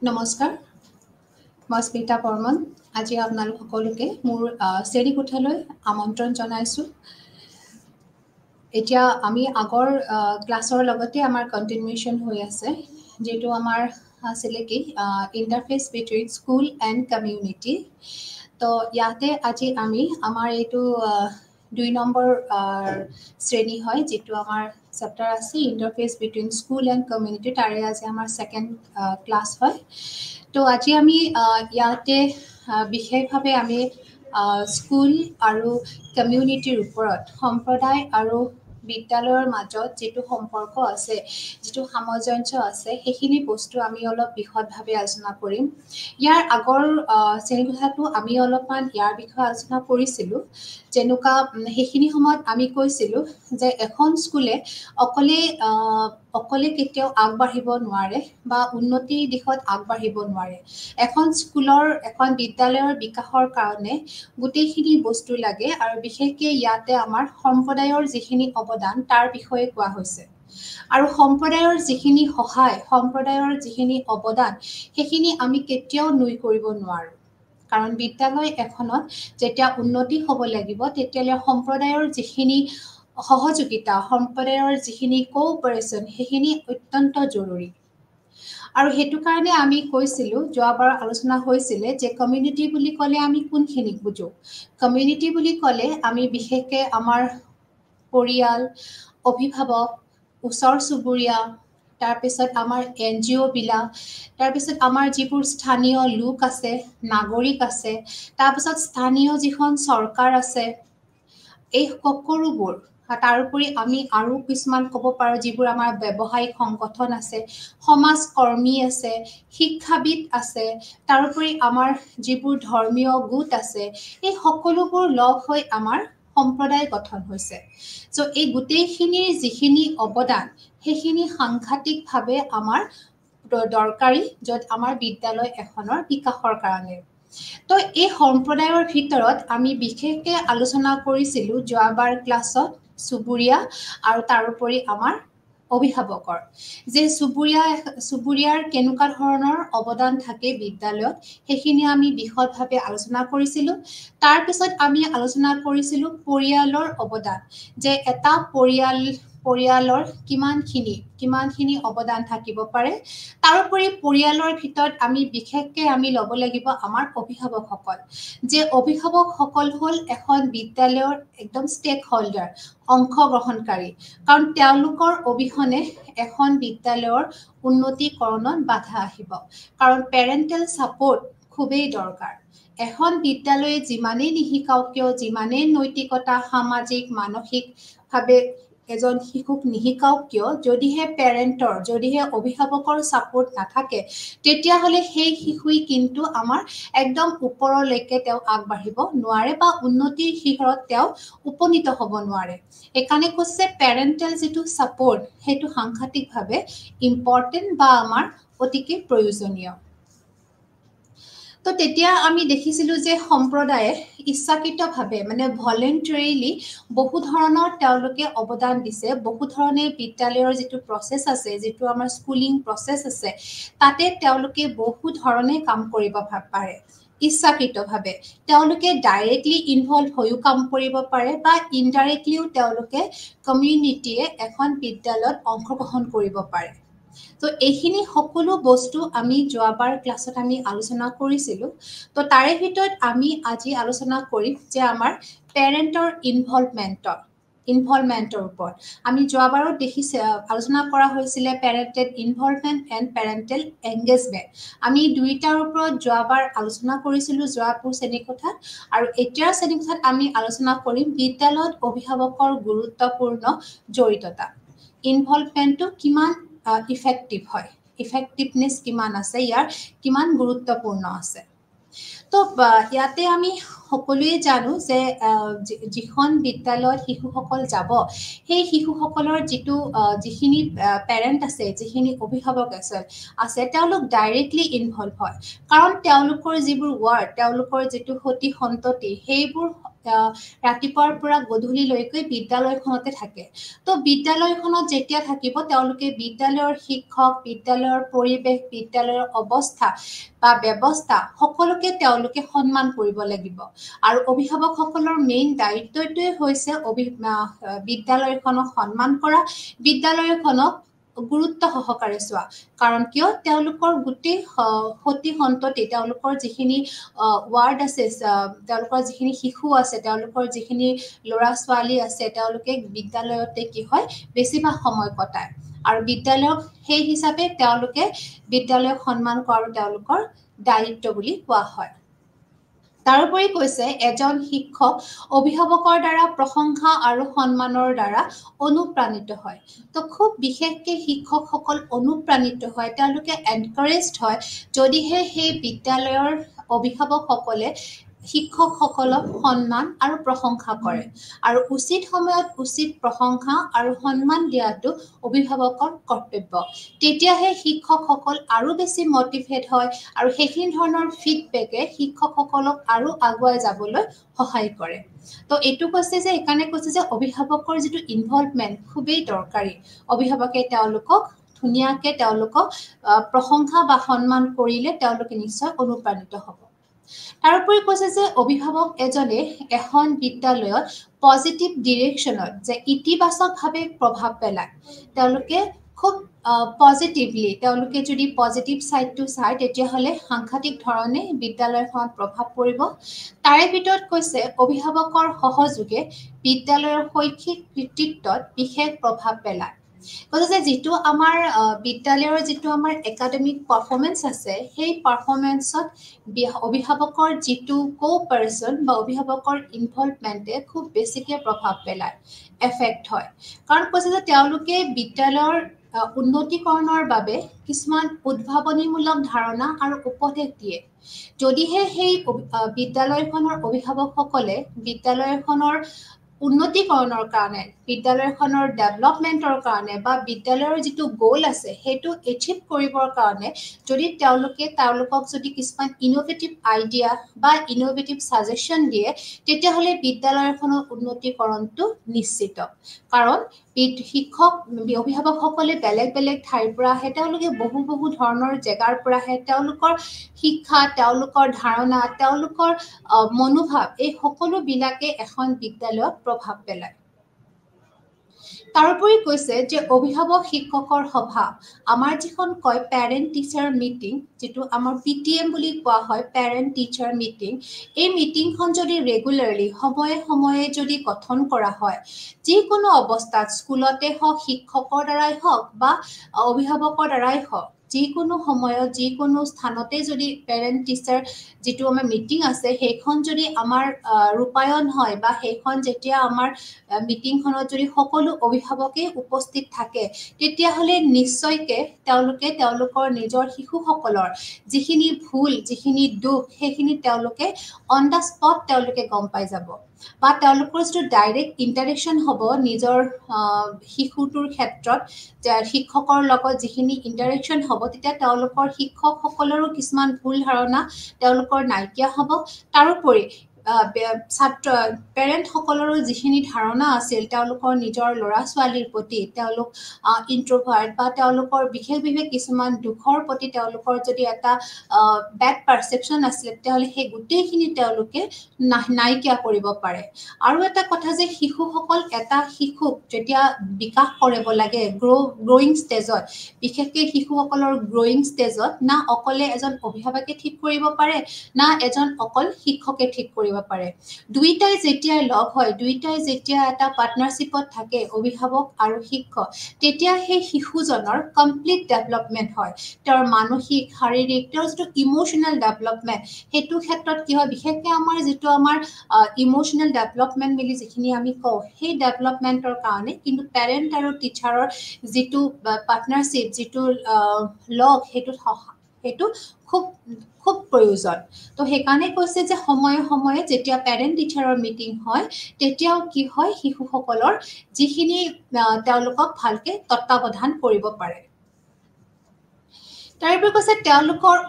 নমস্কাৰ, মই স্মিতা বৰ্মন। আজি আপোনালোক সকলোকে মোৰ শ্ৰেণীকোঠালৈ আমন্ত্ৰণ জনাইছোঁ। এতিয়া আমি আগৰ ক্লাছৰ লগতে আমাৰ কণ্টিনিউৱেশ্যন হৈ আছে, যিটো আমাৰ আছিলে কি interface between school and community. তো ইয়াতে আজি আমি আমাৰ এইটো 2 নম্বৰ শ্ৰেণী হয়, যিটো আমাৰ চেপ্টাৰ আছে interface between school and community. তাৰে আজি আমাৰ ছেকেণ্ড ক্লাছ হয়। তো আজি আমি ইয়াতে বিশেষভাৱে আমি স্কুল আৰু কমিউনিটিৰ ওপৰত সম্প্ৰদায় আৰু বিদ্যালয়ৰ মাজত যিটো সম্পৰ্ক আছে, যিটো সামঞ্জস্য আছে, সেইখিনি বস্তু আমি অলপ বিশদভাৱে আলোচনা কৰিম। ইয়াৰ আগৰ শ্ৰেণীকোঠাটো আমি অলপমান ইয়াৰ বিষয়ে আলোচনা কৰিছিলোঁ। যেনেকুৱা সেইখিনি সময়ত আমি কৈছিলোঁ যে এখন স্কুলে অকলে কেতিয়াও আগবাঢ়িব নোৱাৰে বা উন্নতিৰ দিশত আগবাঢ়িব নোৱাৰে। এখন বিদ্যালয়ৰ বিকাশৰ কাৰণে গোটেইখিনি বস্তু লাগে, আৰু বিশেষকৈ ইয়াতে আমাৰ সম্প্ৰদায়ৰ যিখিনি অৱদান তাৰ বিষয়ে কোৱা হৈছে। আৰু সম্প্ৰদায়ৰ যিখিনি সহায়, সম্প্ৰদায়ৰ যিখিনি অৱদান, সেইখিনি আমি কেতিয়াও নুই কৰিব নোৱাৰোঁ। কাৰণ বিদ্যালয় এখনত যেতিয়া উন্নতি হ'ব লাগিব, তেতিয়াহ'লে সম্প্ৰদায়ৰ যিখিনি সহযোগিতা, সম্প্ৰদায়ৰ যিখিনি কোঅপাৰেশ্যন, সেইখিনি অত্যন্ত জৰুৰী। আৰু সেইটো কাৰণে আমি কৈছিলোঁ, যোৱাবাৰ আলোচনা হৈছিলে যে কমিউনিটি বুলি ক'লে আমি কোনখিনিক বুজোঁ। কমিউনিটি বুলি ক'লে আমি বিশেষকৈ আমাৰ পৰিয়াল, অভিভাৱক, ওচৰ চুবুৰীয়া, তাৰপিছত আমাৰ NGO বিলাক, তাৰপিছত আমাৰ যিবোৰ স্থানীয় লোক আছে, নাগৰিক আছে, তাৰপিছত স্থানীয় যিখন চৰকাৰ আছে, এই সকলোবোৰ। তাৰোপৰি আমি আৰু কিছুমান ক'ব পাৰোঁ, যিবোৰ আমাৰ ব্যৱসায়িক সংগঠন আছে, সমাজ কৰ্মী আছে, শিক্ষাবিদ আছে, তাৰোপৰি আমাৰ যিবোৰ ধৰ্মীয় গোট আছে, এই সকলোবোৰ লগ হৈ আমাৰ সম্প্ৰদায় গঠন হৈছে। চ' এই গোটেইখিনিৰ যিখিনি অৱদান, সেইখিনি সাংঘাতিকভাৱে আমাৰ দৰকাৰী, য'ত আমাৰ বিদ্যালয় এখনৰ বিকাশৰ কাৰণে। তো এই সম্প্ৰদায়ৰ ভিতৰত আমি বিশেষকৈ আলোচনা কৰিছিলোঁ যোৱাবাৰ ক্লাছত চুবুৰীয়া আৰু তাৰোপৰি আমাৰ অভিভাৱকৰ, যে চুবুৰীয়াৰ কেনেকুৱা ধৰণৰ অৱদান থাকে বিদ্যালয়ত, সেইখিনি আমি বিশদভাৱে আলোচনা কৰিছিলোঁ। তাৰপিছত আমি আলোচনা কৰিছিলোঁ পৰিয়ালৰ অৱদান, যে এটা পৰিয়ালৰ কিমানখিনি অৱদান থাকিব পাৰে। তাৰোপৰি পৰিয়ালৰ ভিতৰত আমি বিশেষকৈ ল'ব লাগিব আমাৰ অভিভাৱকসকল, যে অভিভাৱকসকল হ'ল এখন বিদ্যালয়ৰ একদম ষ্টেক হোল্ডাৰ, অংশগ্ৰহণকাৰী। কাৰণ তেওঁলোকৰ অবিহনে এখন বিদ্যালয়ৰ উন্নতিকৰণত বাধা আহিব। কাৰণ পেৰেণ্টেল ছাপোৰ্ট খুবেই দৰকাৰ। এখন বিদ্যালয়ে যিমানেই নিশিকাওক কিয়, যিমানেই নৈতিকতা, সামাজিক, মানসিকভাৱে এজন শিশুক নিশিকাওক কিয়, যদিহে অভিভাৱকৰ ছাপোৰ্ট নাথাকে, তেতিয়াহ'লে সেই শিশুই কিন্তু আমাৰ একদম ওপৰলৈকে তেওঁ আগবাঢ়িব নোৱাৰে বা উন্নতিৰ শিখৰত তেওঁ উপনীত হ'ব নোৱাৰে। সেইকাৰণে কৈছে পেৰেণ্টেল যিটো ছাপোৰ্ট, সেইটো সাংঘাতিকভাৱে ইম্পৰ্টেণ্ট বা আমাৰ অতিকে প্ৰয়োজনীয়। তো তেতিয়া আমি দেখিছিলোঁ যে সম্প্ৰদায়ে ইচ্ছাকৃতভাৱে ভলেণ্টাৰীলি বহু ধৰণৰ তেওঁলোকে অৱদান দিছে। বহু ধৰণে বিদ্যালয়ৰ যিটো প্ৰচেছ আছে, যিটো আমাৰ স্কুলিং প্ৰচেছ আছে, তাতে তেওঁলোকে বহু ধৰণে কাম কৰিব পাৰে। ইচ্ছাকৃতভাৱে তেওঁলোকে ডাইৰেক্টলি ইনভলভ হৈও কাম কৰিব পাৰে, বা ইনডাইৰেক্টলিও তেওঁলোকে কমিউনিটিয়ে এখন বিদ্যালয়ত অংশগ্ৰহণ কৰিব পাৰে। তো এইখিনি সকলো বস্তু আমি যোৱাবাৰ ক্লাছত আমি আলোচনা কৰিছিলোঁ। তো তাৰে ভিতৰত আমি আজি আলোচনা কৰিম যে আমাৰ পেৰেণ্টৰ ইনভলভমেণ্টৰ ওপৰত। আমি যোৱাবাৰো আলোচনা কৰা হৈছিলে পেৰেণ্টেল ইনভলভমেণ্ট এণ্ড পেৰেণ্টেল এংগেজমেণ্ট। আমি দুইটাৰ ওপৰত যোৱাবাৰ আলোচনা কৰিছিলোঁ যোৱাবোৰ শ্ৰেণীকোঠাত, আৰু এতিয়াৰ শ্ৰেণীকোঠাত আমি আলোচনা কৰিম বিদ্যালয়ত অভিভাৱকৰ গুৰুত্বপূৰ্ণ জড়িততা। ইনভলভমেণ্টটো কিমান ইফেক্টিভ হয়, ইফেক্টিভনেছ কিমান আছে, ইয়াৰ কিমান গুৰুত্বপূৰ্ণ আছে। তো ইয়াতে আমি সকলোৱে জানো যে যিখন বিদ্যালয়ত শিশুসকল যাব, সেই শিশুসকলৰ যিখিনি পেৰেণ্ট আছে, যিখিনি অভিভাৱক আছে, তেওঁলোক ডাইৰেক্টলি ইনভলভ হয়। কাৰণ তেওঁলোকৰ যিবোৰ ৱাৰ্ড, তেওঁলোকৰ যিটো সতি সন্ততি, সেইবোৰ ৰাতিপুৱাৰ পৰা গধূলিলৈকে বিদ্যালয়খনতে থাকে তো বিদ্যালয়খনত যেতিয়া থাকিব তেওঁলোকে বিদ্যালয়ৰ শিক্ষক বিদ্যালয়ৰ পৰিৱেশ বিদ্যালয়ৰ অৱস্থা বা ব্যৱস্থা সকলোকে তেওঁলোকে সন্মান কৰিব লাগিব আৰু অভিভাৱকসকলৰ মেইন দায়িত্বটোৱে হৈছে বিদ্যালয়খনক সন্মান কৰা বিদ্যালয়খনক গুৰুত্ব সহকাৰে চোৱা কাৰণ কিয় তেওঁলোকৰ গোটেই সতি সন্ততি তেওঁলোকৰ যিখিনি ৱাৰ্ড আছে তেওঁলোকৰ যিখিনি শিশু আছে তেওঁলোকৰ যিখিনি ল'ৰা ছোৱালী আছে তেওঁলোকে বিদ্যালয়তে কি হয় বেছিভাগ সময় কটায় আৰু বিদ্যালয়ক সেই হিচাপে তেওঁলোকে বিদ্যালয়ক সন্মান কৰা তেওঁলোকৰ দায়িত্ব বুলি কোৱা হয় তাৰোপৰি কৈছে এজন শিক্ষক অভিভাৱকৰ দ্বাৰা প্ৰশংসা আৰু সন্মানৰ দ্বাৰা অনুপ্ৰাণিত হয় তো খুব বিশেষকে শিক্ষকসকল অনুপ্ৰাণিত হয় তেওঁলোকে এনকাৰেজড হয় যদিহে সেই বিদ্যালয়ৰ অভিভাৱকসকলে শিক্ষকসকলক সন্মান আৰু প্ৰশংসা কৰে আৰু উচিত সময়ত উচিত প্ৰশংসা আৰু সন্মান দিয়াটো অভিভাৱকৰ কৰ্তব্য তেতিয়াহে শিক্ষকসকল আৰু বেছি মটিভেট হয় আৰু সেইখিনি ধৰণৰ ফিডবেকে শিক্ষকসকলক আৰু আগুৱাই যাবলৈ সহায় কৰে তো এইটো কৈছে যে একাৰণে কৈছে যে অভিভাৱকৰ যিটো ইনভলভমেণ্ট খুবেই দৰকাৰী অভিভাৱকে তেওঁলোকক ধুনীয়াকে তেওঁলোকক প্ৰশংসা বা সন্মান কৰিলে তেওঁলোকে নিশ্চয় অনুপ্ৰাণিত হ'ব তাৰোপৰি কৈছে যে অভিভাৱক এজনে এখন বিদ্যালয়ত পজিটিভ ডিৰেকশ্যনত যে ইতিবাচকভাৱে প্ৰভাৱ পেলায় তেওঁলোকে খুব পজিটিভলি তেওঁলোকে যদি পজিটিভ ছাইডটো চায় তেতিয়াহ'লে সাংঘাতিক ধৰণে বিদ্যালয়খনত প্ৰভাৱ পৰিব তাৰে ভিতৰত কৈছে অভিভাৱকৰ সহযোগে বিদ্যালয়ৰ শৈক্ষিক কৃতিত্বত বিশেষ প্ৰভাৱ পেলায় কৈছে যে যিটো আমাৰ বিদ্যালয়ৰ যিটো আমাৰ একাডেমিক পাৰফৰ্মেঞ্চ আছে সেই পাৰফৰ্মেঞ্চত অভিভাৱকৰ যিটো কোপাৰেশ্যন বা অভিভাৱকৰ ইনভলভমেণ্টে খুব বেছিকৈ প্ৰভাৱ পেলায় এফেক্ট হয় কাৰণ কৈছে যে তেওঁলোকে বিদ্যালয়ৰ উন্নতিকৰণৰ বাবে কিছুমান উদ্ভাৱনীমূলক ধাৰণা আৰু উপদেশ দিয়ে যদিহে সেই বিদ্যালয়খনৰ অভিভাৱকসকলে বিদ্যালয়খনৰ উন্নতিকৰণৰ কাৰণে বিদ্যালয়খনৰ ডেভেলপমেণ্টৰ কাৰণে বা বিদ্যালয়ৰ যিটো গ'ল আছে সেইটো এচিভ কৰিবৰ কাৰণে যদি তেওঁলোকক যদি কিছুমান ইনোভেটিভ আইডিয়া বা ইনোভেটিভ ছাজেশ্যন দিয়ে তেতিয়াহ'লে বিদ্যালয়খনৰ উন্নতিকৰণটো নিশ্চিত কাৰণ শিক্ষক অভিভাৱকসকলে বেলেগ বেলেগ ঠাইৰ পৰা আহে তেওঁলোকে বহু ধৰণৰ জেগাৰ পৰা আহে তেওঁলোকৰ শিক্ষা তেওঁলোকৰ ধাৰণা তেওঁলোকৰ মনোভাৱ এই সকলোবিলাকে এখন বিদ্যালয়ত প্ৰভাৱ পেলায় তাৰোপৰি কৈছে যে অভিভাৱক শিক্ষকৰ সভা আমাৰ যিখন কয় পেৰেণ্ট টিচাৰ মিটিং যিটো আমাৰ PTM বুলি কোৱা হয় পেৰেণ্ট টিচাৰ মিটিং এই মিটিংখন যদি ৰেগুলাৰলি সময়ে সময়ে যদি গঠন কৰা হয় যিকোনো অৱস্থাত স্কুলতে হওক শিক্ষকৰ দ্বাৰাই হওক বা অভিভাৱকৰ দ্বাৰাই হওক যিকোনো সময়ত যিকোনো স্থানতে যদি পেৰেণ্ট টিচাৰ যিটো আমাৰ মিটিং আছে সেইখন যদি আমাৰ ৰূপায়ণ হয় বা সেইখন যেতিয়া আমাৰ মিটিংখনত যদি সকলো অভিভাৱকে উপস্থিত থাকে তেতিয়াহ'লে নিশ্চয়কে তেওঁলোকে তেওঁলোকৰ নিজৰ শিশুসকলৰ যিখিনি ভুল যিখিনি দুখ সেইখিনি তেওঁলোকে অন দ্য স্পট তেওঁলোকে গম পাই যাব বা তেওঁলোকৰ যিটো ডাইৰেক্ট ইণ্টাৰেকশ্যন হ'ব নিজৰ শিশুটোৰ ক্ষেত্ৰত শিক্ষকৰ লগত যিখিনি ইণ্টাৰেকশ্যন হ'ব তেতিয়া তেওঁলোকৰ শিক্ষকসকলৰো কিছুমান ভুল ধাৰণা তেওঁলোকৰ নাইকিয়া হ'ব তাৰোপৰি পেৰেণ্টসকলৰো যিখিনি ধাৰণা আছিল তেওঁলোকৰ নিজৰ ল'ৰা ছোৱালীৰ প্ৰতি তেওঁলোক ইণ্ট্ৰভাৰ্ট বা তেওঁলোকৰ বিশেষ কিছুমান দুখৰ প্ৰতি তেওঁলোকৰ যদি এটা বেড পাৰচেপশ্যন আছিলে তেতিয়াহ'লে সেই গোটেইখিনি তেওঁলোকে নাইকিয়া কৰিব পাৰে আৰু এটা কথা যে শিশুসকল এটা শিশুক যেতিয়া বিকাশ কৰিব লাগে গ্ৰ'য়িং ষ্টেজত বিশেষকৈ শিশুসকলৰ গ্ৰ'য়িং ষ্টেজত না অকলে এজন অভিভাৱকে ঠিক কৰিব পাৰে না এজন অকল শিক্ষকে ঠিক কৰিব পাৰে দুইটাই যেতিয়া লগ হয় দুইটাই যেতিয়া এটা পাৰ্টনাৰশ্বিপত থাকে অভিভাৱক আৰু শিক্ষক তেতিয়া সেই শিশুজনৰ কমপ্লিট ডেভেলপমেণ্ট হয় তেওঁৰ মানসিক শাৰীৰিক তেওঁৰ যিটো ইম'চনেল ডেভেলপমেণ্ট সেইটো ক্ষেত্ৰত কি হয় বিশেষকৈ আমাৰ যিটো আমাৰ ইম'চনেল ডেভেলপমেণ্ট বুলি যিখিনি আমি কওঁ সেই ডেভেলপমেণ্টৰ কাৰণে কিন্তু পেৰেণ্ট আৰু টিচাৰৰ যিটো পাৰ্টনাৰশ্বিপ যিটো লগ সেইটো খুব প্ৰয়োজন তো সেইকাৰণে কৈছে যে সময়ে সময়ে যেতিয়া পেৰেণ্ট টিচাৰৰ মিটিং হয় তেতিয়াও কি হয় শিশুসকলৰ যিখিনি তেওঁলোকক ভালকে তত্বাৱধান কৰিব পাৰে তাৰোপৰি কৈছে তেওঁলোকৰ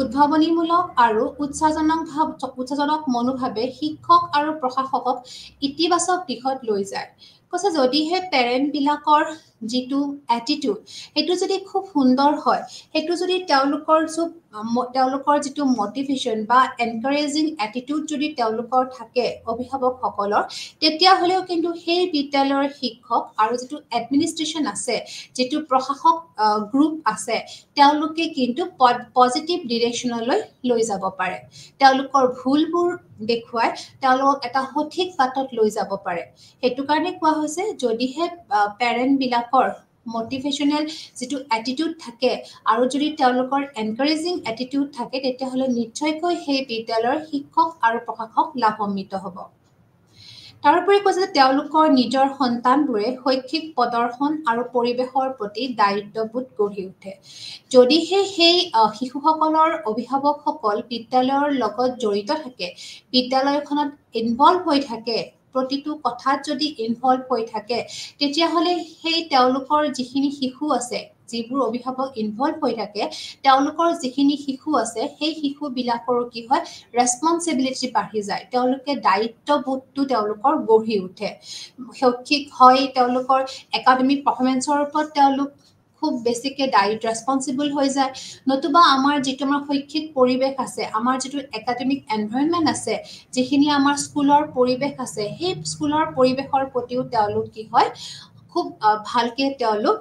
উদ্ভাৱনীমূলক আৰু উৎসাহজনক মনোভাৱে শিক্ষক আৰু প্ৰশাসকক ইতিবাচক দিশত লৈ যায় কৈছে যদিহে পেৰেণ্টবিলাকৰ যিটো এটিটিউড সেইটো যদি খুব সুন্দৰ হয় সেইটো যদি তেওঁলোকৰ যিটো মটিভেশ্যন বা এনকাৰেজিং এটিটিউড যদি তেওঁলোকৰ থাকে অভিভাৱকসকলৰ তেতিয়াহ'লেও কিন্তু সেই বিদ্যালয়ৰ শিক্ষক আৰু যিটো এডমিনিষ্ট্ৰেশ্যন আছে যিটো প্ৰশাসক গ্ৰুপ আছে তেওঁলোকে কিন্তু পজিটিভ ডিৰেকশ্যনলৈ লৈ যাব পাৰে তেওঁলোকৰ ভুলবোৰ দেখুৱাই তেওঁলোকক এটা সঠিক বাটত লৈ যাব পাৰে সেইটো কাৰণে কোৱা হৈছে যদিহে পেৰেণ্টবিলাকৰ মটিভেশ্যনেল যিটো এটিটিউড থাকে আৰু যদি তেওঁলোকৰ এনকাৰেজিং এটিটিউড থাকে তেতিয়াহ'লে নিশ্চয়কৈ সেই বিদ্যালয়ৰ শিক্ষক আৰু প্ৰশাসক লাভান্বিত হ'ব তাৰোপৰি কৈছে যে তেওঁলোকৰ নিজৰ সন্তানবোৰে শৈক্ষিক প্ৰদৰ্শন আৰু পৰিৱেশৰ প্ৰতি দায়িত্ববোধ গঢ়ি উঠে যদিহে সেই শিশুসকলৰ অভিভাৱকসকল বিদ্যালয়ৰ লগত জড়িত থাকে বিদ্যালয়খনত ইনভলভ হৈ থাকে প্ৰতিটো কথাত যদি ইনভলভ হৈ থাকে তেতিয়াহ'লে সেই তেওঁলোকৰ যিখিনি শিশু আছে যিবোৰ অভিভাৱক ইনভলভ হৈ থাকে তেওঁলোকৰ যিখিনি শিশু আছে সেই শিশুবিলাকৰো কি হয় ৰেছপন্সিবিলিটি বাঢ়ি যায় তেওঁলোকে দায়িত্ববোধটো তেওঁলোকৰ গঢ়ি উঠে শৈক্ষিক হয় তেওঁলোকৰ একাডেমিক পাৰফৰ্মেঞ্চৰ ওপৰত তেওঁলোক খুব বেছিকে ৰেছপন্সিবল হৈ যায় নতুবা আমাৰ যিটো আমাৰ শৈক্ষিক পৰিৱেশ আছে আমাৰ যিটো একাডেমিক এনভাইৰনমেণ্ট আছে যিখিনি আমাৰ স্কুলৰ পৰিৱেশ আছে সেই স্কুলৰ পৰিৱেশৰ প্ৰতিও তেওঁলোক কি হয় খুব ভালকে তেওঁলোক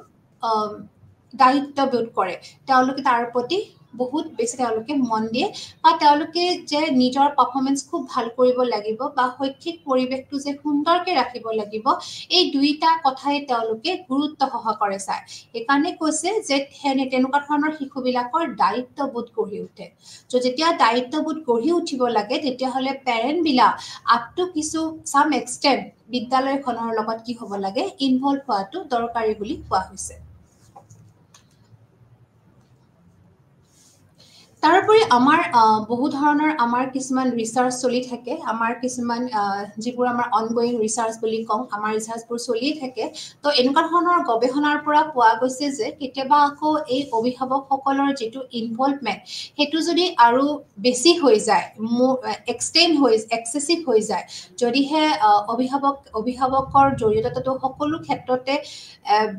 দায়িত্ববোধ কৰে তেওঁলোকে তাৰ প্ৰতি বহুত বেছি তেওঁলোকে মন দিয়ে বা তেওঁলোকে যে নিজৰ পাৰফৰ্মেঞ্চ খুব ভাল কৰিব লাগিব বা শৈক্ষিক পৰিৱেশটো যে সুন্দৰকে ৰাখিব লাগিব এই দুইটা কথাই তেওঁলোকে গুৰুত্ব সহকাৰে চায় সেইকাৰণে কৈছে যে তেনেকুৱা ধৰণৰ শিশুবিলাকৰ দায়িত্ববোধ গঢ়ি উঠে যেতিয়া দায়িত্ববোধ গঢ়ি উঠিব লাগে তেতিয়াহ'লে পেৰেণ্টবিলাক আপ টু চাম এক্সটেণ্ট বিদ্যালয়খনৰ লগত কি হ'ব লাগে ইনভলভ হোৱাটো দৰকাৰী বুলি কোৱা হৈছে তাৰোপৰি আমাৰ বহু ধৰণৰ আমাৰ কিছুমান ৰিচাৰ্চ চলি থাকে আমাৰ কিছুমান যিবোৰ আমাৰ অনগয়িং ৰিচাৰ্চ বুলি কওঁ আমাৰ ৰিচাৰ্চবোৰ চলিয়ে থাকে তো এনেকুৱা ধৰণৰ গৱেষণাৰ পৰা পোৱা গৈছে যে কেতিয়াবা আকৌ এই অভিভাৱকসকলৰ যিটো ইনভলভমেণ্ট সেইটো যদি আৰু বেছি হৈ যায় এক্সেচিভ হৈ যায় যদিহে অভিভাৱকৰ জৰিয়তেতো সকলো ক্ষেত্ৰতে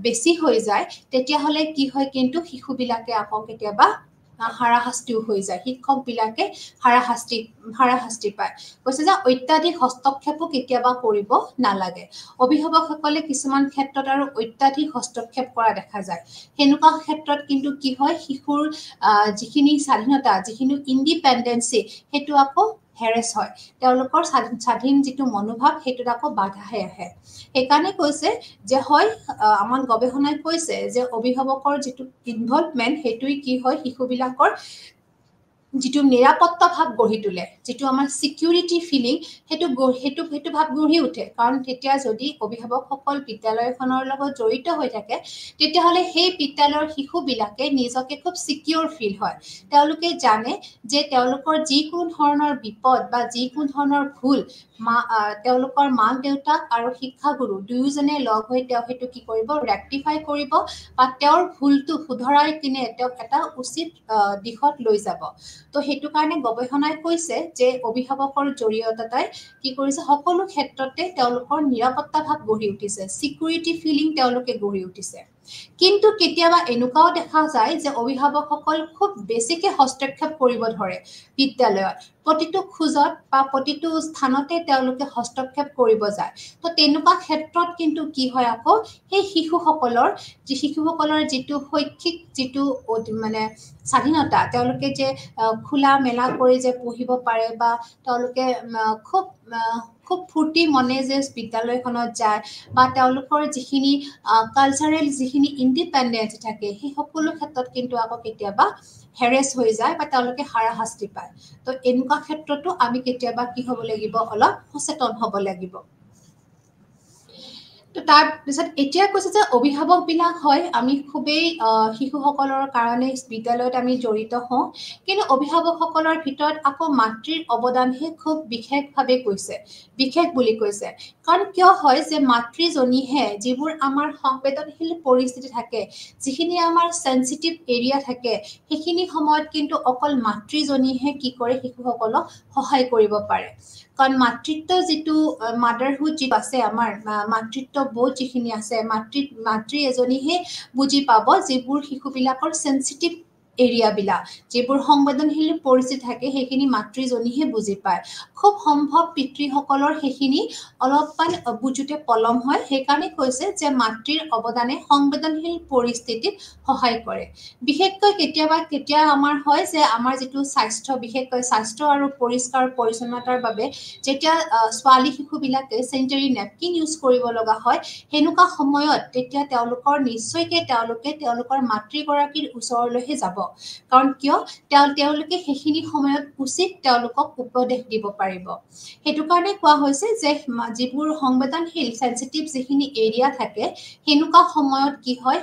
বেছি হৈ যায় তেতিয়াহ'লে কি হয় কিন্তু শিশুবিলাকে আকৌ কেতিয়াবা হাৰাশাস্তিও হৈ যায় শিক্ষকবিলাকে হাৰাশাস্তি পায় কৈছে যে অত্যাধিক হস্তক্ষেপো কেতিয়াবা কৰিব নালাগে অভিভাৱকসকলে কিছুমান ক্ষেত্ৰত আৰু অত্যাধিক হস্তক্ষেপ কৰা দেখা যায় সেনেকুৱা ক্ষেত্ৰত কিন্তু কি হয় শিশুৰ যিখিনি স্বাধীনতা যিখিনি ইণ্ডিপেণ্ডেঞ্চি সেইটো আকৌ হেৰেছ হয় তেওঁলোকৰ স্বাধীন যিটো মনোভাৱ সেইটোত আকৌ বাধাহে আহে সেইকাৰণে কৈছে যে হয় আমাৰ গৱেষণাই কৈছে যে অভিভাৱকৰ যিটো ইনভলভমেণ্ট সেইটোৱে কি হয় শিশুবিলাকৰ যিটো নিৰাপত্তা ভাৱ গঢ়ি তোলে যিটো আমাৰ চিকিউৰিটি ফিলিং সেইটো ভাৱ গঢ়ি উঠে কাৰণ তেতিয়া যদি অভিভাৱকসকল বিদ্যালয়খনৰ লগত জড়িত হৈ থাকে তেতিয়াহ'লে সেই বিদ্যালয়ৰ শিশুবিলাকে নিজকে খুব চিকিউৰ ফিল হয় তেওঁলোকে জানে যে তেওঁলোকৰ যিকোনো ধৰণৰ বিপদ বা যিকোনো ধৰণৰ ভুল তেওঁলোকৰ মাক দেউতাক আৰু শিক্ষাগুৰু দুয়োজনে লগ হৈ তেওঁ সেইটো কি কৰিব ৰেক্টিফাই কৰিব বা তেওঁৰ ভুলটো শুধৰাই কিনে তেওঁক এটা উচিত দিশত লৈ যাব তো সেইটো কাৰণে গৱেষণাই কৈছে যে অভিভাৱকৰ জৰিয়তে কি কৰিছে সকলো ক্ষেত্ৰতে তেওঁলোকৰ নিৰাপত্তা ভাৱ গঢ়ি উঠিছে চিকিউৰিটি ফিলিং তেওঁলোকে গঢ়ি উঠিছে কিন্তু কেতিয়াবা এনেকুৱাও দেখা যায় যে অভিভাৱকসকল খুব বেছিকে হস্তক্ষেপ কৰিব ধৰে বিদ্যালয়ত প্ৰতিটো খোজত বা প্ৰতিটো স্থানতে তেওঁলোকে হস্তক্ষেপ কৰিব যায় তো তেনেকুৱা ক্ষেত্ৰত কিন্তু কি হয় আকৌ সেই শিশুসকলৰ যিটো শৈক্ষিক যিটো মানে স্বাধীনতা তেওঁলোকে যে খোলা মেলা কৰি যে পঢ়িব পাৰে বা তেওঁলোকে খুব ফূৰ্তি মনে যে বিদ্যালয়খনত যায় বা তেওঁলোকৰ যিখিনি কালচাৰেল যিখিনি ইণ্ডিপেণ্ডেঞ্চ থাকে সেই সকলো ক্ষেত্ৰত কিন্তু আকৌ কেতিয়াবা হেৰেছ হৈ যায় বা তেওঁলোকে হাৰাশাস্তি পায় তো এনেকুৱা ক্ষেত্ৰতো আমি কেতিয়াবা কি হ'ব লাগিব অলপ সচেতন হ'ব লাগিব তো তাৰপিছত এতিয়া কৈছে যে অভিভাৱকবিলাক হয় আমি খুবেই শিশুসকলৰ কাৰণে বিদ্যালয়ত আমি জড়িত হওঁ কিন্তু অভিভাৱকসকলৰ ভিতৰত আকৌ মাতৃৰ অৱদানহে খুব বিশেষভাৱে বিশেষ বুলি কৈছে কাৰণ কিয় হয় যে মাতৃজনীহে যিবোৰ আমাৰ সংবেদনশীল পৰিস্থিতি থাকে যিখিনি আমাৰ সেনচিটিভ এৰিয়া থাকে সেইখিনি সময়ত কিন্তু অকল মাতৃজনীহে কি কৰে শিশুসকলক সহায় কৰিব পাৰে কাৰণ মাতৃত্ব যিটো মাদাৰহুড যিটো আছে আমাৰ মাতৃত্ব বোধ যিখিনি আছে মাতৃ এজনীহে বুজি পাব যিবোৰ শিশুবিলাকৰ সেনচিটিভ এৰিয়াবিলাক যিবোৰ সংবেদনশীল পৰিস্থিতি থাকে সেইখিনি মাতৃজনীহে বুজি পায় খুব সম্ভৱ পিতৃসকলৰ সেইখিনি অলপমান বুজোতে পলম হয় সেইকাৰণে কৈছে যে মাতৃৰ অৱদানে সংবেদনশীল পৰিস্থিতিত সহায় কৰে বিশেষকৈ কেতিয়া আমাৰ হয় যে আমাৰ যিটো স্বাস্থ্য বিশেষকৈ স্বাস্থ্য আৰু পৰিষ্কাৰ পৰিচ্ছন্নতাৰ বাবে যেতিয়া ছোৱালী শিশুবিলাকে চেনিটাৰী নেপকিন ইউজ কৰিব লগা হয় হেনুকা সময়ত তেতিয়া তেওঁলোকৰ নিশ্চয়কৈ তেওঁলোকৰ মাতৃগৰাকীৰ ওচৰলৈহে যাব কাৰণ কিয় তেওঁলোকে সেইখিনি সময়ত উচিত তেওঁলোকক উপদেশ দিব পাৰিব সেইটো কাৰণে কোৱা হৈছে যে যিবোৰ সংবেদনশীল সেনচিটিভ যিখিনি এৰিয়া থাকে হেনুকা সময়ত কি হয়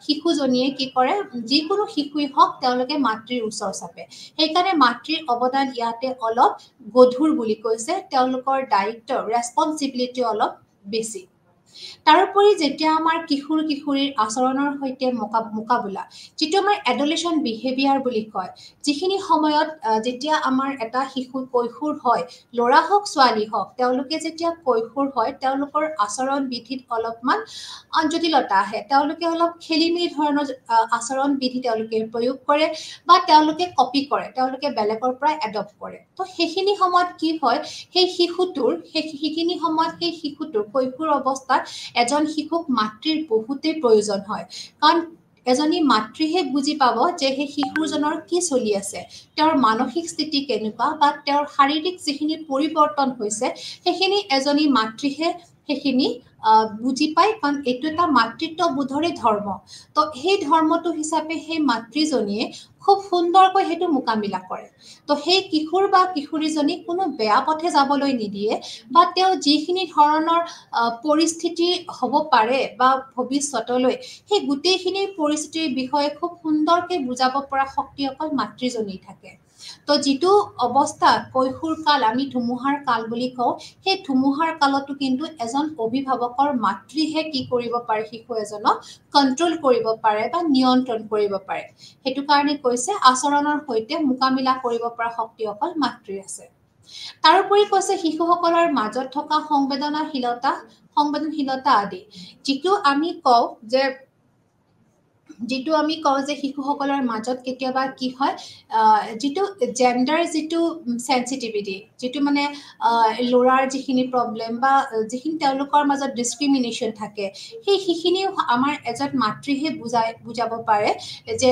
শিশুজনীয়ে কি কৰে যিকোনো শিশুই হওক তেওঁলোকে মাতৃৰ ওচৰ চাপে সেইকাৰণে মাতৃৰ অৱদান ইয়াতে অলপ গধুৰ বুলি কৈছে তেওঁলোকৰ দায়িত্ব ৰেসপন্সিবিলিটি অলপ বেছি তাৰোপৰি যেতিয়া আমাৰ কিশোৰীৰ আচৰণৰ সৈতে মোকাবিলা যিটো আমাৰ এডলেচন বিহেভিয়াৰ বুলি কয় যিখিনি সময়ত যেতিয়া আমাৰ এটা শিশু কৈশোৰ হয় ল'ৰা হওক ছোৱালী হওক তেওঁলোকে যেতিয়া কৈশোৰ হয় তেওঁলোকৰ আচৰণ বিধিত অলপমান জটিলতা আহে তেওঁলোকে অলপ খেলিমেলি ধৰণৰ আচৰণ বিধি তেওঁলোকে প্ৰয়োগ কৰে বা তেওঁলোকে কপি কৰে তেওঁলোকে বেলেগৰ পৰা এডপ্ট কৰে তো সেইখিনি সময়ত কি হয় সেই সেইখিনি সময়ত সেই শিশুটোৰ কৈশোৰ অৱস্থাত এজন শিশুক মাতৃৰ বহুতেই প্ৰয়োজন হয় কাৰণ এজনী মাতৃহে বুজি পাব যে সেই শিশুজনৰ কি চলি আছে তেওঁৰ মানসিক স্থিতি কেনেকুৱা বা তেওঁৰ শাৰীৰিক যিখিনি পৰিৱৰ্তন হৈছে সেইখিনি এজনী মাতৃহে সেইখিনি বুজি পায় কাৰণ এইটো এটা মাতৃত্ববোধৰে ধৰ্ম তো সেই ধৰ্মটো হিচাপে সেই মাতৃজনীয়ে খুব সুন্দৰকৈ সেইটো মোকাবিলা কৰে তো সেই কিশোৰ বা কিশোৰীজনীক কোনো বেয়া পথে যাবলৈ নিদিয়ে বা তেওঁ যিখিনি ধৰণৰ পৰিস্থিতি হ'ব পাৰে বা ভৱিষ্যতলৈ সেই গোটেইখিনি পৰিস্থিতিৰ বিষয়ে খুব সুন্দৰকৈ বুজাব পৰা শক্তি অকল মাতৃজনী থাকে তো যিটো অৱস্থা কৈশোৰ কাল আমি ধুমুহাৰ কাল বুলি কওঁ সেই ধুমুহাৰ কালতো কিন্তু এজন অভিভাৱকৰ মাতৃহে কি কৰিব পাৰে শিশু এজনক কন্ট্ৰোল কৰিব পাৰে বা নিয়ন্ত্ৰণ কৰিব পাৰে সেইটো কাৰণে কৈছে আচৰণৰ সৈতে মোকাবিলা কৰিব পৰা শক্তি অকল মাতৃৰ আছে তাৰোপৰি কৈছে শিশুসকলৰ মাজত থকা সংবেদনশীলতা আদি যিটো আমি কওঁ যে শিশুসকলৰ মাজত কেতিয়াবা কি হয় যিটো জেণ্ডাৰ যিটো সেনচিটিভিটি যিটো মানে ল'ৰাৰ যিখিনি প্ৰব্লেম বা যিখিনি তেওঁলোকৰ মাজত ডিছক্ৰিমিনেশ্যন থাকে সেইখিনিও আমাৰ এজন মাতৃহে বুজাব পাৰে যে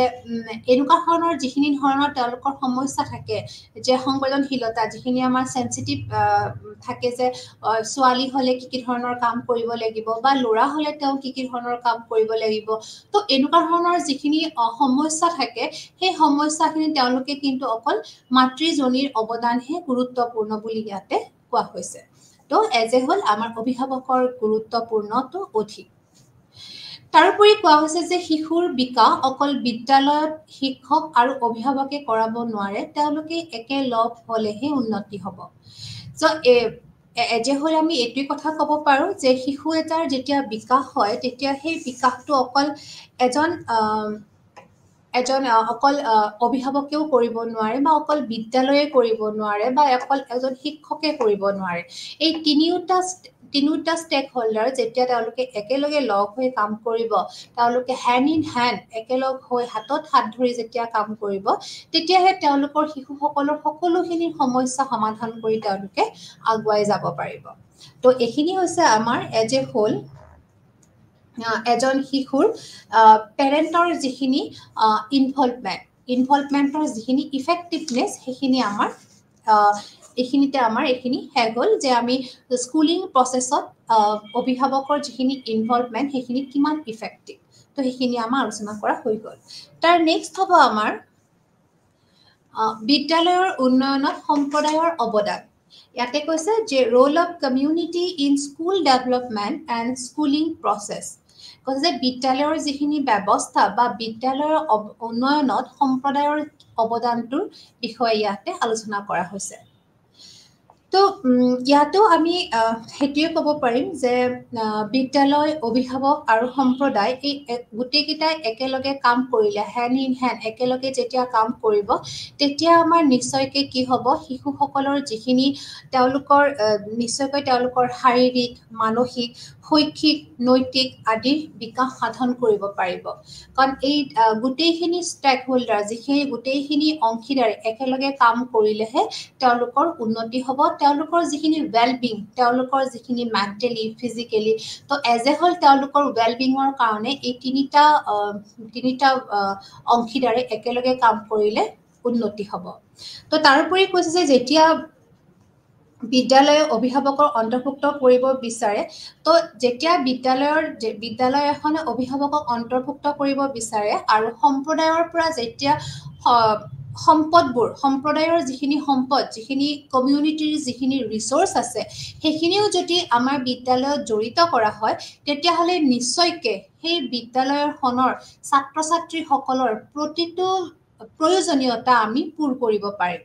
এনেকুৱা ধৰণৰ যিখিনি ধৰণৰ তেওঁলোকৰ সমস্যা থাকে যে সংবেদনশীলতা যিখিনি আমাৰ সেনচিটিভ থাকে যে ছোৱালী হ'লে কি ধৰণৰ কাম কৰিব লাগিব বা ল'ৰা হ'লে তেওঁ কি ধৰণৰ কাম কৰিব লাগিব তো এনেকুৱা ধৰণৰ যিখিনি সমস্যা থাকে সেই সমস্যাখিনি তেওঁলোকে কিন্তু অকল মাতৃজনীৰ অৱদানহে গুৰুত্বপূৰ্ণ বুলি ইয়াতে কোৱা হৈছে তো এজ এ হ'ল আমাৰ অভিভাৱকৰ গুৰুত্বপূৰ্ণটো অধিক তাৰোপৰি কোৱা হৈছে যে শিশুৰ বিকাশ অকল বিদ্যালয়ত শিক্ষক আৰু অভিভাৱকে কৰাব নোৱাৰে তেওঁলোকে একেলগ হ'লেহে উন্নতি হ'ব যে হ'ল আমি এইটোৱে কথা ক'ব পাৰোঁ যে শিশু এটাৰ যেতিয়া বিকাশ হয় তেতিয়া সেই বিকাশটো অকল এজন অকল অভিভাৱকেও কৰিব নোৱাৰে বা অকল বিদ্যালয়ে কৰিব নোৱাৰে বা অকল এজন শিক্ষকে কৰিব নোৱাৰে এই তিনিওটা ষ্টেক হোল্ডাৰ যেতিয়া তেওঁলোকে একেলগে লগ হৈ কাম কৰিব তেওঁলোকে হেণ্ড ইন হেণ্ড একেলগ হৈ হাতত হাত ধৰি যেতিয়া কাম কৰিব তেতিয়াহে তেওঁলোকৰ শিশুসকলৰ সকলোখিনি সমস্যা সমাধান কৰি তেওঁলোকে আগুৱাই যাব পাৰিব তো এইখিনি হৈছে আমাৰ এজ এ হোল এজন শিশুৰ পেৰেণ্টৰ যিখিনি ইনভলভমেণ্টৰ যিখিনি ইফেক্টিভনেছ সেইখিনি আমাৰ এইখিনিতে আমাৰ এইখিনি শেষ হ'ল যে আমি স্কুলিং প্ৰচেছত অভিভাৱকৰ যিখিনি ইনভলভমেণ্ট সেইখিনি কিমান ইফেক্টিভ তো সেইখিনি আমাৰ আলোচনা কৰা হৈ গ'ল তাৰ নেক্সট হ'ব আমাৰ বিদ্যালয়ৰ উন্নয়নত সম্প্ৰদায়ৰ অৱদান ইয়াতে কৈছে যে roll of community in school development and schooling process কৈছে যে বিদ্যালয়ৰ যিখিনি ব্যৱস্থা বা বিদ্যালয়ৰ উন্নয়নত সম্প্ৰদায়ৰ অৱদানটোৰ বিষয়ে ইয়াতে আলোচনা কৰা হৈছে তো ইয়াতো আমি সেইটোৱে ক'ব পাৰিম যে বিদ্যালয় অভিভাৱক আৰু সম্প্ৰদায় এই গোটেইকেইটাই একেলগে কাম কৰিলে হেণ্ড ইন হেণ্ড একেলগে যেতিয়া কাম কৰিব তেতিয়া আমাৰ নিশ্চয়কৈ কি হ'ব শিশুসকলৰ যিখিনি তেওঁলোকৰ নিশ্চয়কৈ তেওঁলোকৰ শাৰীৰিক মানসিক শৈক্ষিক নৈতিক আদিৰ বিকাশ সাধন কৰিব পাৰিব কাৰণ এই গোটেইখিনি ষ্টেক হোল্ডাৰ যিখিনি গোটেইখিনি অংশীদাৰে একেলগে কাম কৰিলেহে তেওঁলোকৰ উন্নতি হ'ব তেওঁলোকৰ যিখিনি ৱেলবিং তেওঁলোকৰ যিখিনি মেণ্টেলি ফিজিকেলি তো এজ এ হোল তেওঁলোকৰ ৱেলবিঙৰ কাৰণে এই তিনিটা অংশীদাৰে একেলগে কাম কৰিলে উন্নতি হ'ব তো তাৰোপৰি কৈছে যে যেতিয়া বিদ্যালয়ে অভিভাৱকৰ অন্তৰ্ভুক্ত কৰিব বিচাৰে তো যেতিয়া বিদ্যালয় এখনে অভিভাৱকক অন্তৰ্ভুক্ত কৰিব বিচাৰে আৰু সম্প্ৰদায়ৰ পৰা যেতিয়া সম্পদবোৰ সম্প্ৰদায়ৰ যিখিনি সম্পদ যিখিনি কমিউনিটিৰ যিখিনি ৰিচোৰ্চ আছে সেইখিনিও যদি আমাৰ বিদ্যালয়ত জড়িত কৰা হয় তেতিয়াহ'লে নিশ্চয়কৈ সেই বিদ্যালয়খনৰ ছাত্ৰ ছাত্ৰীসকলৰ প্ৰতিটো প্ৰয়োজনীয়তা আমি পূৰ কৰিব পাৰিম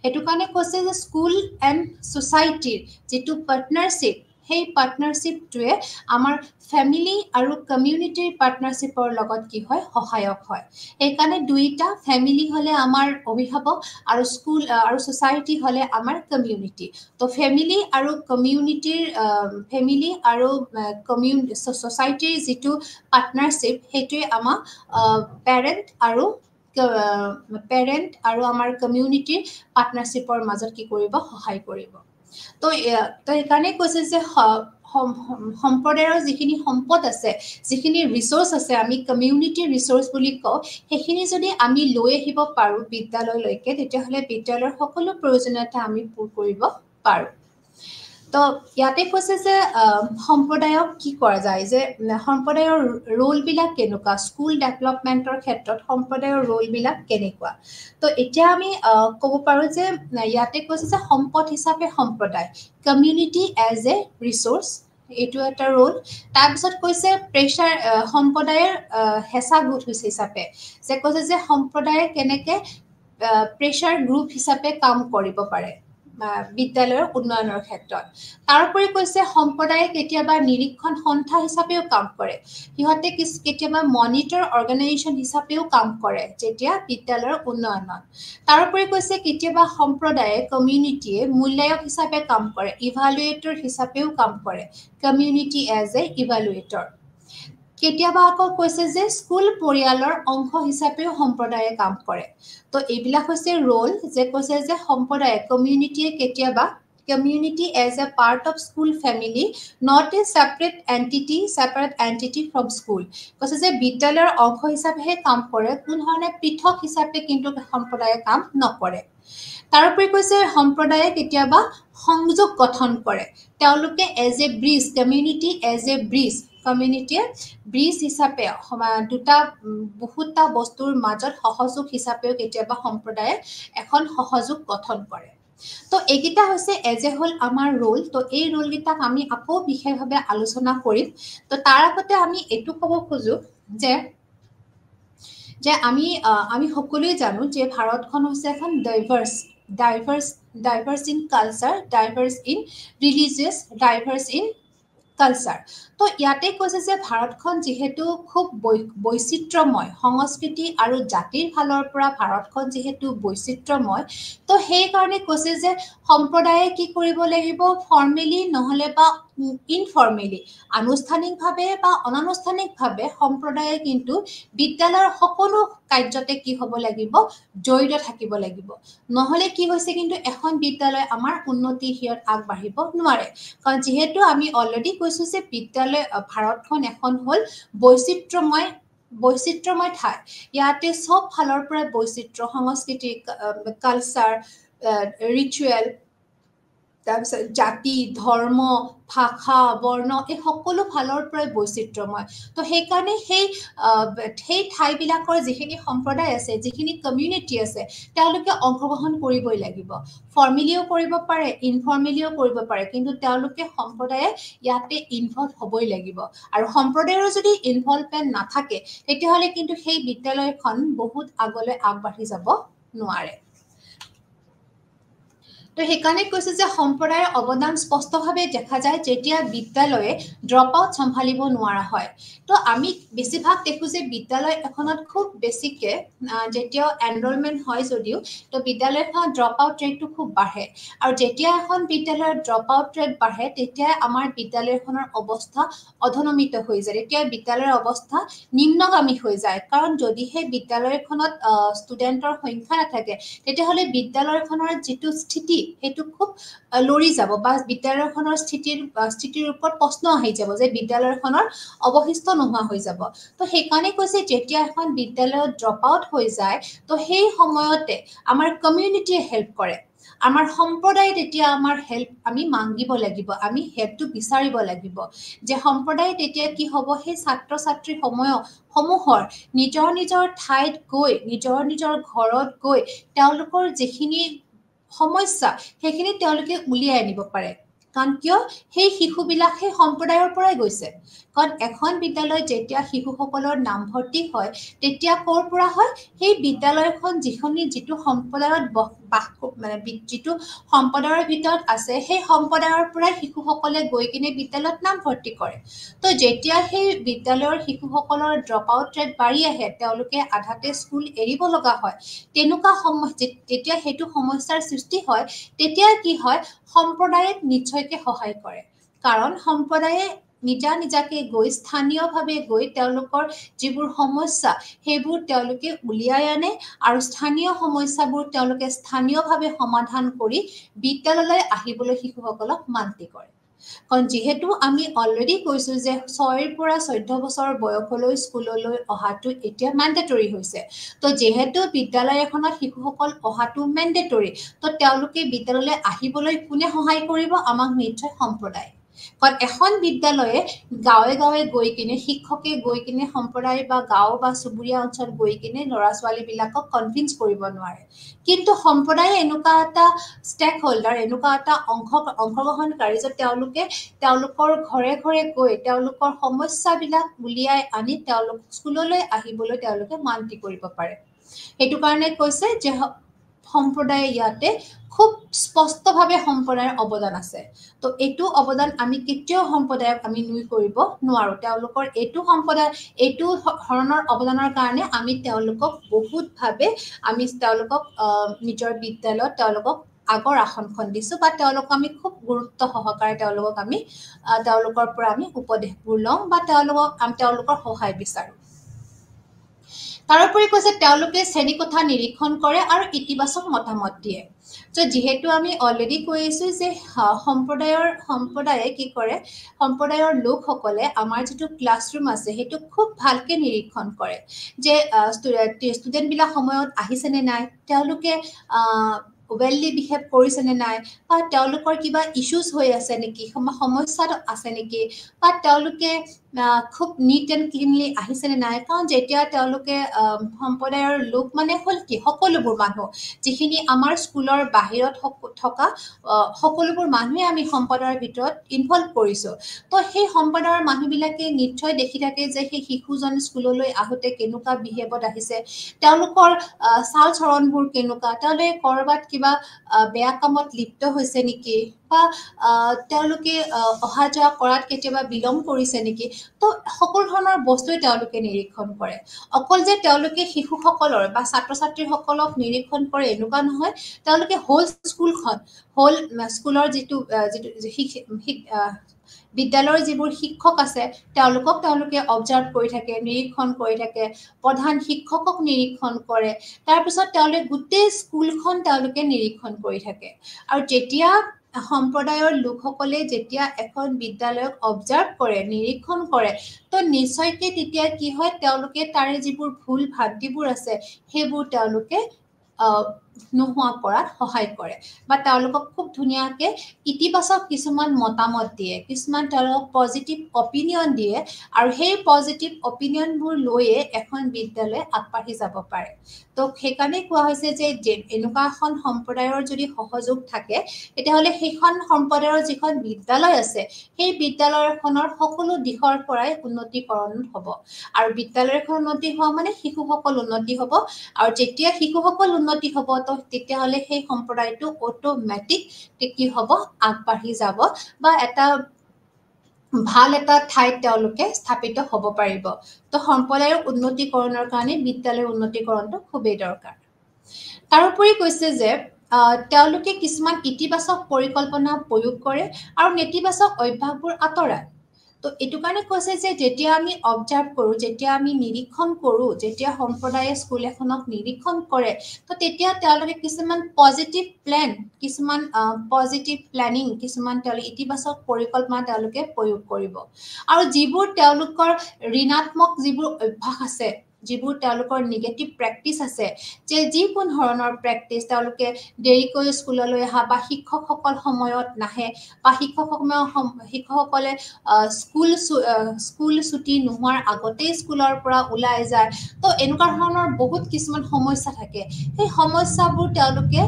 সেইটো কাৰণে কৈছে যে স্কুল এণ্ড ছ'চাইটিৰ যিটো পাৰ্টনাৰশ্বিপ সেই পাৰ্টনাৰশ্বিপটোৱে আমাৰ ফেমিলি আৰু কমিউনিটিৰ পাৰ্টনাৰশ্বিপৰ লগত কি হয় সহায়ক হয় সেইকাৰণে দুইটা ফেমিলি হ'লে আমাৰ অভিভাৱক আৰু স্কুল আৰু ছ'চাইটি হ'লে আমাৰ কমিউনিটি তো ফেমিলি আৰু কমিউনিটিৰ ফেমিলি আৰু ছ'চাইটিৰ যিটো পাৰ্টনাৰশ্বিপ সেইটোৱে আমাক পেৰেণ্ট আৰু আমাৰ কমিউনিটিৰ পাৰ্টনাৰশ্বিপৰ মাজত কি কৰিব সহায় কৰিব তো সেইকাৰণে কৈছে যে সম্প্ৰদায়ৰ যিখিনি সম্পদ আছে যিখিনি ৰিচোৰ্চ আছে আমি কমিউনিটিৰ ৰিচোৰ্চ বুলি কওঁ সেইখিনি যদি আমি লৈ আহিব পাৰোঁ বিদ্যালয়লৈকে তেতিয়াহ'লে বিদ্যালয়ৰ সকলো প্ৰয়োজনীয়তা আমি পূৰ কৰিব পাৰোঁ তো ইয়াতে কৈছে যে সম্প্ৰদায়ক কি কৰা যায় যে সম্প্ৰদায়ৰ ৰোলবিলাক কেনেকুৱা স্কুল ডেভেলপমেণ্টৰ ক্ষেত্ৰত সম্প্ৰদায়ৰ ৰোলবিলাক কেনেকুৱা তো এতিয়া আমি ক'ব পাৰোঁ যে ইয়াতে কৈছে যে সম্পদ হিচাপে সম্প্ৰদায় কমিউনিটি এজ এ ৰিচোৰ্চ এইটো এটা ৰোল তাৰপিছত কৈছে প্ৰেছাৰ সম্প্ৰদায়ৰ হেঁচা গোট হৈছে হিচাপে যে কৈছে যে সম্প্ৰদায়ে কেনেকৈ প্ৰেছাৰ গ্ৰুপ হিচাপে কাম কৰিব পাৰে বিদ্যালয়ৰ উন্নয়নৰ ক্ষেত্ৰত তাৰোপৰি কৈছে সম্প্ৰদায়ে কেতিয়াবা নিৰীক্ষণ সন্থা হিচাপেও কাম কৰে সিহঁতে কেতিয়াবা মনিটৰ অৰ্গেনাইজেশ্যন হিচাপেও কাম কৰে যেতিয়া বিদ্যালয়ৰ উন্নয়নত তাৰোপৰি কৈছে কেতিয়াবা সম্প্ৰদায়ে কমিউনিটিয়ে মূল্যায়ক হিচাপে কাম কৰে ইভালুৱেটৰ হিচাপেও কাম কৰে কমিউনিটি এজ এ ইভালুৱেটৰ কেতিয়াবা আকৌ কৈছে যে স্কুল পৰিয়ালৰ অংশ হিচাপেও সম্প্ৰদায়ে কাম কৰে তো এইবিলাক হৈছে ৰোল যে কৈছে যে সম্প্ৰদায়ে কমিউনিটিয়ে কেতিয়াবা community as a part of school family, not a separate entity from school. কৈছে যে বিদ্যালয়ৰ অংশ হিচাপেহে কাম কৰে কোনো ধৰণে পৃথক হিচাপে কিন্তু সম্প্ৰদায়ে কাম নকৰে তাৰোপৰি কৈছে সম্প্ৰদায়ে কেতিয়াবা সংযোগ গঠন কৰে তেওঁলোকে as a bridge community as a bridge কমিউনিটিয়ে ব্ৰিজ হিচাপে বহুতটা বস্তুৰ মাজত সহযোগ হিচাপেও কেতিয়াবা সম্প্ৰদায়ে এখন সহযোগ গঠন কৰে তো এইকেইটা হৈছে এজ এ হোল আমাৰ ৰোল তো এই ৰোলকেইটাক আমি আকৌ বিশেষভাৱে আলোচনা কৰিম তো তাৰ আগতে আমি এইটো ক'ব খোজো যে আমি সকলোৱে জানো যে ভাৰতখন হৈছে এখন diverse in culture diverse in religious diverse in culture তো ইয়াতে কৈছে যে ভাৰতখন যিহেতু খুব বৈচিত্ৰ্যময় সংস্কৃতি আৰু জাতিৰ ফালৰ পৰা ভাৰতখন যিহেতু বৈচিত্ৰ্যময় তো সেইকাৰণে কৈছে যে সম্প্ৰদায়ে কি কৰিব লাগিব ফৰ্মেলি নহ'লে বা ইনফৰ্মেলি আনুষ্ঠানিকভাৱে বা অনানুষ্ঠানিকভাৱে সম্প্ৰদায়ে কিন্তু বিদ্যালয়ৰ সকলো কাৰ্যতে কি হ'ব লাগিব জড়িত থাকিব লাগিব নহ'লে কি হৈছে কিন্তু এখন বিদ্যালয় আমাৰ উন্নতি হিৰত আগবাঢ়িব নোৱাৰে কাৰণ যিহেতু আমি অলৰেডি কৈছোঁ যে বিদ্যালয় ভাৰতখন এখন হ'ল বৈচিত্ৰ্যময় ঠাই ইয়াতে সব ফালৰ পৰা বৈচিত্ৰ্য সংস্কৃতি কালচাৰ ৰিচুৱেল তাৰপিছত জাতি ধৰ্ম ভাষা বৰ্ণ এই সকলো ফালৰ পৰাই বৈচিত্ৰ্যময় তো সেইকাৰণে সেই ঠাইবিলাকৰ যিখিনি সম্প্ৰদায় আছে যিখিনি কমিউনিটি আছে তেওঁলোকে অংশগ্ৰহণ কৰিবই লাগিব ফৰ্মেলিও কৰিব পাৰে ইনফৰ্মেলিও কৰিব পাৰে কিন্তু তেওঁলোকে সম্প্ৰদায়ে ইয়াতে ইনভলভ হ'বই লাগিব আৰু সম্প্ৰদায়ৰ যদি ইনভলভমেণ্ট নাথাকে তেতিয়াহ'লে কিন্তু সেই বিদ্যালয়খন বহুত আগলৈ আগবাঢ়ি যাব নোৱাৰে তো সেইকাৰণে কৈছে যে সম্প্ৰদায়ৰ অৱদান স্পষ্টভাৱে দেখা যায় যেতিয়া বিদ্যালয়ে ড্ৰপ আউট চম্ভালিব নোৱাৰা হয় তো আমি বেছিভাগ দেখো যে বিদ্যালয় এখনত খুব বেছিকে যেতিয়া এনৰলমেণ্ট হয় যদিও তো বিদ্যালয়খনত ড্ৰপ আউট ৰেটটো খুব বাঢ়ে আৰু যেতিয়া এখন বিদ্যালয়ৰ ড্ৰপ আউট ৰেট বাঢ়ে তেতিয়া আমাৰ বিদ্যালয়খনৰ অৱস্থা অধনমিত হৈ যায় তেতিয়া বিদ্যালয়ৰ অৱস্থা নিম্নগামী হৈ যায় কাৰণ যদিহে বিদ্যালয়খনত ষ্টুডেণ্টৰ সংখ্যা নাথাকে তেতিয়াহ'লে বিদ্যালয়খনৰ যিটো স্থিতি সেইটো খুব লৰি যাব বা বিদ্যালয়খনৰ স্থিতিৰ ওপৰত প্ৰশ্ন আহি যাব যে বিদ্যালয়খনৰ অৱশিষ্ট নোহোৱা হৈ যাব তো সেইকাৰণে কৈছে যেতিয়া এখন বিদ্যালয়ত ড্ৰপ আউট হৈ যায় তো সেই সময়তে আমাৰ কমিউনিটিয়ে হেল্প কৰে আমাৰ সম্প্ৰদায়ে তেতিয়া আমাৰ হেল্প আমি মাগিব লাগিব আমি হেল্পটো বিচাৰিব লাগিব যে সম্প্ৰদায় তেতিয়া কি হ'ব সেই ছাত্ৰ ছাত্ৰী সমূহৰ নিজৰ ঠাইত গৈ নিজৰ ঘৰত গৈ তেওঁলোকৰ যিখিনি সমস্যা সেইখিনি তেওঁলোকে উলিয়াই আনিব পাৰে কাৰণ কিয় সেই শিশুবিলাক সেই সম্প্ৰদায়ৰ পৰাই গৈছে কাৰণ এখন বিদ্যালয়ত যেতিয়া শিশুসকলৰ নামভৰ্তি হয় তেতিয়া ক'ৰ পৰা হয় সেই বিদ্যালয়খন যিটো সম্প্ৰদায়ত মানে যিটো সম্প্ৰদায়ৰ ভিতৰত আছে সেই সম্প্ৰদায়ৰ পৰাই শিশুসকলে গৈ কিনে বিদ্যালয়ত নামভৰ্তি কৰে তো যেতিয়া সেই বিদ্যালয়ৰ শিশুসকলৰ ড্ৰপ আউট ৰেট বাঢ়ি আহে তেওঁলোকে আধাতে স্কুল এৰিব লগা হয় তেনেকুৱা যেতিয়া সেইটো সমস্যাৰ সৃষ্টি হয় তেতিয়া কি হয় সম্প্ৰদায়ে নিশ্চয়কৈ সহায় কৰে কাৰণ সম্প্ৰদায়ে নিজাকে গৈ স্থানীয়ভাৱে গৈ তেওঁলোকৰ যিবোৰ সমস্যা সেইবোৰ তেওঁলোকে উলিয়াই আনে আৰু স্থানীয় সমস্যাবোৰ তেওঁলোকে স্থানীয়ভাৱে সমাধান কৰি বিদ্যালয়লৈ আহিবলৈ শিশুসকলক মান্তি কৰে কাৰণ যিহেতু আমি অলৰেডি কৈছো যে 6 পৰা 14 বছৰ বয়সলৈ স্কুললৈ অহাটো এতিয়া মেণ্ডেটৰী হৈছে তো যেহেতু বিদ্যালয় এখনত শিশুসকল অহাটো মেণ্ডেটৰী তো তেওঁলোকে বিদ্যালয়লৈ আহিবলৈ কোনে সহায় কৰিব আমাক নিশ্চয় সম্প্ৰদায় কাৰণ এখন বিদ্যালয়ে গাঁৱে গৈ কিনে শিক্ষকে গৈ কিনে সম্প্ৰদায় বা গাঁও বা চুবুৰীয়া অঞ্চল গৈ কিনে ল'ৰা ছোৱালীবিলাকক কনভিন্স কৰিব নোৱাৰে কিন্তু সম্প্ৰদায়ে এনেকুৱা এটা ষ্টেক হোল্ডাৰ এনেকুৱা এটা অংশগ্ৰহণকাৰী যে তেওঁলোকৰ ঘৰে গৈ তেওঁলোকৰ সমস্যাবিলাক উলিয়াই আনি তেওঁলোক স্কুললৈ আহিবলৈ তেওঁলোকে মান্তি কৰিব পাৰে সেইটো কাৰণে কৈছে যে সম্প্ৰদায়ে ইয়াতে খুব স্পষ্টভাৱে সম্প্ৰদায়ৰ অৱদান আছে তো এইটো অৱদান আমি কেতিয়াও সম্প্ৰদায়ক আমি নুই কৰিব নোৱাৰো তেওঁলোকৰ এইটো ধৰণৰ অৱদানৰ কাৰণে আমি তেওঁলোকক বহুতভাৱে আমি তেওঁলোকক নিজৰ বিদ্যালয়ত তেওঁলোকক আগৰ আসনখন দিছো বা তেওঁলোকক আমি খুব গুৰুত্ব সহকাৰে তেওঁলোকৰ পৰা আমি উপদেশবোৰ লওঁ বা তেওঁলোকৰ সহায় বিচাৰো তাৰোপৰি কৈছে তেওঁলোকে শ্ৰেণীকোঠা নিৰীক্ষণ কৰে আৰু ইতিবাচক মতামত দিয়ে তো যিহেতু আমি অলৰেডি কৈ আছো যে সম্প্ৰদায়ে কি কৰে সম্প্ৰদায়ৰ লোকসকলে আমাৰ যিটো ক্লাছৰুম আছে সেইটো খুব ভালকে নিৰীক্ষণ কৰে যে ষ্টুডেণ্টবিলাক সময়ত আহিছেনে নাই তেওঁলোকে ৱেললি বিহেভ কৰিছেনে নাই বা তেওঁলোকৰ কিবা ইছ্যুজ হৈ আছে নেকি সমস্যা আছে নেকি বা তেওঁলোকে খুব নিট এণ্ড ক্লিনলি আহিছেনে নাই কাৰণ যেতিয়া তেওঁলোকে সম্প্ৰদায়ৰ লোক মানে হ'ল কি সকলোবোৰ মানুহ যিখিনি আমাৰ স্কুলৰ বাহিৰত থকা সকলোবোৰ মানুহে আমি সম্প্ৰদায়ৰ ভিতৰত ইনভলভ কৰিছো তো সেই সম্প্ৰদায়ৰ মানুহবিলাকে নিশ্চয় দেখি থাকে যে সেই শিশুজন স্কুললৈ আহোঁতে কেনেকুৱা বিহেভত আহিছে তেওঁলোকৰ চাল চৰণবোৰ কেনেকুৱা তেওঁলোকে ক'ৰবাত কিবা বেয়া কামত লিপ্ত হৈছে নেকি বা তেওঁলোকে অহা যোৱা কৰাত কেতিয়াবা বিলম্ব কৰিছে নেকি তো সকলো ধৰণৰ বস্তুৱে তেওঁলোকে নিৰীক্ষণ কৰে অকল যে তেওঁলোকে শিশুসকলৰ বা ছাত্ৰ ছাত্ৰীসকলক নিৰীক্ষণ কৰে এনেকুৱা নহয় তেওঁলোকে হোল স্কুলৰ যিটো বিদ্যালয়ৰ যিবোৰ শিক্ষক আছে তেওঁলোকে অবজাৰ্ভ কৰি থাকে নিৰীক্ষণ কৰি থাকে প্ৰধান শিক্ষকক নিৰীক্ষণ কৰে তাৰপিছত তেওঁলোকে গোটেই স্কুলখন তেওঁলোকে নিৰীক্ষণ কৰি থাকে আৰু যেতিয়া সম্প্ৰদায়ৰ লোকসকলে যেতিয়া এখন বিদ্যালয়ক অবজাৰ্ভ কৰে নিৰীক্ষণ কৰে তো নিশ্চয়কৈ তেতিয়া কি হয় তেওঁলোকে তাৰে যিবোৰ ভুল ভ্ৰান্তিবোৰ আছে সেইবোৰ তেওঁলোকে নোহোৱা কৰাত সহায় কৰে বা তেওঁলোকক খুব ধুনীয়াকে ইতিবাচক কিছুমান মতামত দিয়ে, কিছুমান তেওঁলোকক পজিটিভ অপিনিয়ন দিয়ে আৰু সেই পজিটিভ অপিনিয়নবোৰ লৈয়ে এখন বিদ্যালয় আগবাঢ়ি যাব পাৰে। তো সেইকাৰণে কোৱা হৈছে যে এনেকুৱা এখন সম্প্ৰদায়ৰ যদি সহযোগ থাকে তেতিয়াহ'লে সেইখন সম্প্ৰদায়ৰ যিখন বিদ্যালয় আছে সেই বিদ্যালয়খনৰ সকলো দিশৰ পৰাই উন্নতিকৰণ হ'ব আৰু বিদ্যালয়খন উন্নতি হোৱা মানে শিশুসকল উন্নতি হ'ব আৰু যেতিয়া শিশুসকল উন্নতি হ'ব তো তেতিয়াহ'লে সেই সম্প্ৰদায়টো অট'মেটিক কি হ'ব আগবাঢ়ি যাব বা এটা ভাল এটা ঠাইত তেওঁলোকে স্থাপিত হ'ব পাৰিব। তো সম্প্ৰদায়ৰ উন্নতিকৰণৰ কাৰণে বিদ্যালয়ৰ উন্নতিকৰণটো খুবেই দৰকাৰ। তাৰোপৰি কৈছে যে তেওঁলোকে কিছুমান ইতিবাচক পৰিকল্পনা প্ৰয়োগ কৰে আৰু নেতিবাচক অভ্যাসবোৰ আঁতৰায়। তো এইটো কাৰণে কৈছে যে যেতিয়া আমি অবজাৰ্ভ কৰোঁ, যেতিয়া আমি নিৰীক্ষণ কৰোঁ, যেতিয়া সম্প্ৰদায়ে স্কুল এখনক নিৰীক্ষণ কৰে তো তেতিয়া তেওঁলোকে কিছুমান পজিটিভ প্লেন, কিছুমান পজিটিভ প্লেনিং, কিছুমান তেওঁলোকে ইতিবাচক পৰিকল্পনা তেওঁলোকে প্ৰয়োগ কৰিব আৰু যিবোৰ তেওঁলোকৰ ঋণাত্মক যিবোৰ অভ্যাস আছে, যিবোৰ তেওঁলোকৰ নিগেটিভ প্ৰেক্টিচ আছে, যে যিকোনো ধৰণৰ প্ৰেক্টিচ তেওঁলোকে দেৰিকৈ স্কুললৈ অহা বা শিক্ষকসকল সময়ত নাহে বা শিক্ষকসকলে স্কুল ছুটি নোহোৱাৰ আগতেই স্কুলৰ পৰা ওলাই যায়। তো এনেকুৱা ধৰণৰ বহুত কিছুমান সমস্যা থাকে। সেই সমস্যাবোৰ তেওঁলোকে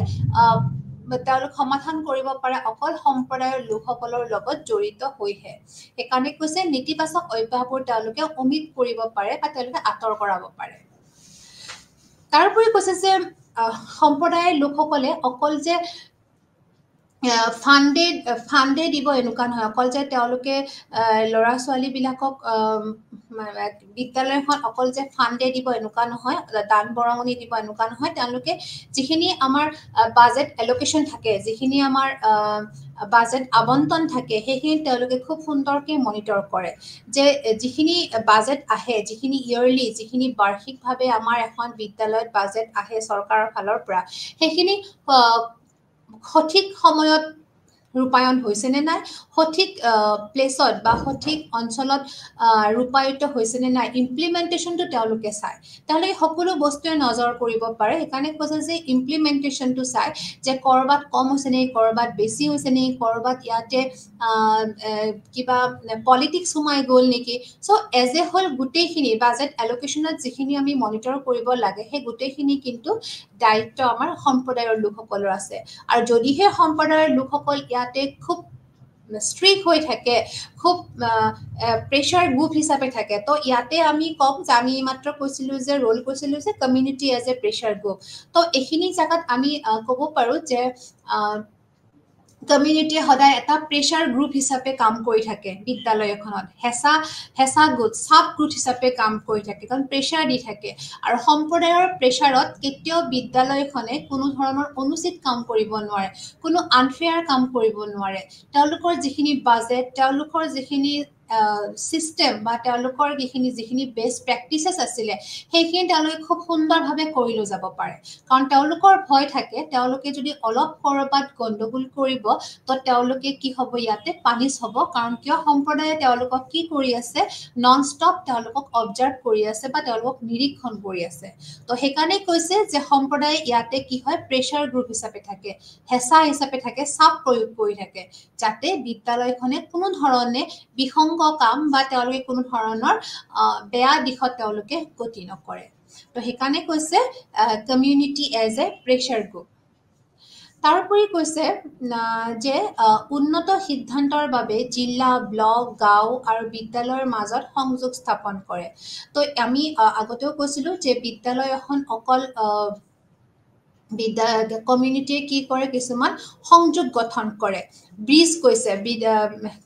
তেওঁলোক সমাধান কৰিব পাৰে অকল সম্প্ৰদায়ৰ লোকসকলৰ লগত জড়িত হৈহে। সেইকাৰণে কৈছে নেতিবাচক অভ্যাসবোৰ তেওঁলোকে অমিত কৰিব পাৰে বা তেওঁলোকে আঁতৰ কৰাব পাৰে। তাৰোপৰি কৈছে যে সম্প্ৰদায়ৰ লোকসকলে অকল যে ফাণ্ডে দিব এনেকুৱা নহয়, অকল যে তেওঁলোকে ল'ৰা ছোৱালীবিলাকক বিদ্যালয়খন অকল যে ফাণ্ডে দিব এনেকুৱা নহয়, দান বৰঙণি দিব এনেকুৱা নহয়। তেওঁলোকে যিখিনি আমাৰ বাজেট এল'কেশ্যন থাকে, যিখিনি আমাৰ বাজেট আবণ্টন থাকে সেইখিনি তেওঁলোকে খুব সুন্দৰকৈ মনিটৰ কৰে যে যিখিনি বাজেট আহে, যিখিনি ইয়েৰলি, যিখিনি বাৰ্ষিকভাৱে আমাৰ এখন বিদ্যালয়ত বাজেট আহে চৰকাৰৰ ফালৰ পৰা, সেইখিনি সঠিক সময়ত ৰূপায়ণ হৈছেনে নাই, সঠিক প্লেচত বা সঠিক অঞ্চলত ৰূপায়িত হৈছেনে নাই, ইমপ্লিমেণ্টেশ্যনটো তেওঁলোকে চায়। তেওঁলোকে সকলো বস্তুৱে নজৰ কৰিব পাৰে। সেইকাৰণে কৈছে যে ইমপ্লিমেণ্টেশ্যনটো চায় যে ক'ৰবাত কম হৈছে নেকি, ক'ৰবাত বেছি হৈছে নেকি, ক'ৰবাত ইয়াতে কিবা পলিটিক্স সোমাই গ'ল নেকি। চ' এজ এ হ'ল গোটেইখিনি বাজেট এল'কেশ্যনত যিখিনি আমি মনিটৰ কৰিব লাগে সেই গোটেইখিনি কিন্তু দায়িত্ব আমাৰ সম্প্ৰদায়ৰ লোকসকলৰ আছে। আৰু যদিহে সম্প্ৰদায়ৰ লোকসকল ইয়াতে খুব ষ্ট্ৰিক হৈ থাকে, খুব প্ৰেছাৰ গ্ৰুপ হিচাপে থাকে, তো ইয়াতে আমি ক'ম যে আমি মাত্ৰ কৈছিলোঁ যে ৰ'ল কৈছিলোঁ যে community as a pressure group. তো এইখিনি জেগাত আমি ক'ব পাৰোঁ যে কমিউনিটিয়ে সদায় এটা প্ৰেছাৰ গ্ৰুপ হিচাপে কাম কৰি থাকে বিদ্যালয় এখনত, হেঁচা গোট, চাপ গোট হিচাপে কাম কৰি থাকে, কাৰণ প্ৰেছাৰ দি থাকে। আৰু সম্প্ৰদায়ৰ প্ৰেছাৰত কেতিয়াও বিদ্যালয়খনে কোনো ধৰণৰ অনুচিত কাম কৰিব নোৱাৰে, কোনো আনফেয়াৰ কাম কৰিব নোৱাৰে। তেওঁলোকৰ যিখিনি বাজেট, তেওঁলোকৰ যিখিনি ছিষ্টেম বা তেওঁলোকৰ যিখিনি বেষ্ট প্ৰেক্টিচেছ আছিলে সেইখিনি তেওঁলোকে খুব সুন্দৰভাৱে কৰি লৈ যাব পাৰে। কাৰণ তেওঁলোকৰ ভয় থাকে তেওঁলোকে যদি অলপ ক'ৰবাত গণ্ডগোল কৰিব তো তেওঁলোকে কি হ'ব, ইয়াতে পানিছ হ'ব। কাৰণ কিয়, সম্প্ৰদায়ে তেওঁলোকক কি কৰি আছে, নন ষ্টপ তেওঁলোকক অবজাৰ্ভ কৰি আছে বা তেওঁলোকক নিৰীক্ষণ কৰি আছে। তো সেইকাৰণে কৈছে যে সম্প্ৰদায়ে ইয়াতে কি হয়, প্ৰেছাৰ গ্ৰুপ হিচাপে থাকে, হেঁচা হিচাপে থাকে, চাপ প্ৰয়োগ কৰি থাকে, যাতে বিদ্যালয়খনে কোনো ধৰণে বিসংগ কাম বা তেওঁলোকে কোনো ধৰণৰ বেয়া দিশত তেওঁলোকে গতি নকৰে। তো সেইকাৰণে কৈছে community as a pressure group. তাৰোপৰি কৈছে যে উন্নত সিদ্ধান্তৰ বাবে জিলা, ব্লক, গাঁও আৰু বিদ্যালয়ৰ মাজত সংযোগ স্থাপন কৰে। তো আমি আগতেও কৈছিলোঁ যে বিদ্যালয় এখন অকল কমিউনিটিয়ে কি কৰে, কিছুমান সংযোগ গঠন কৰে, ব্ৰিজ কৈছে,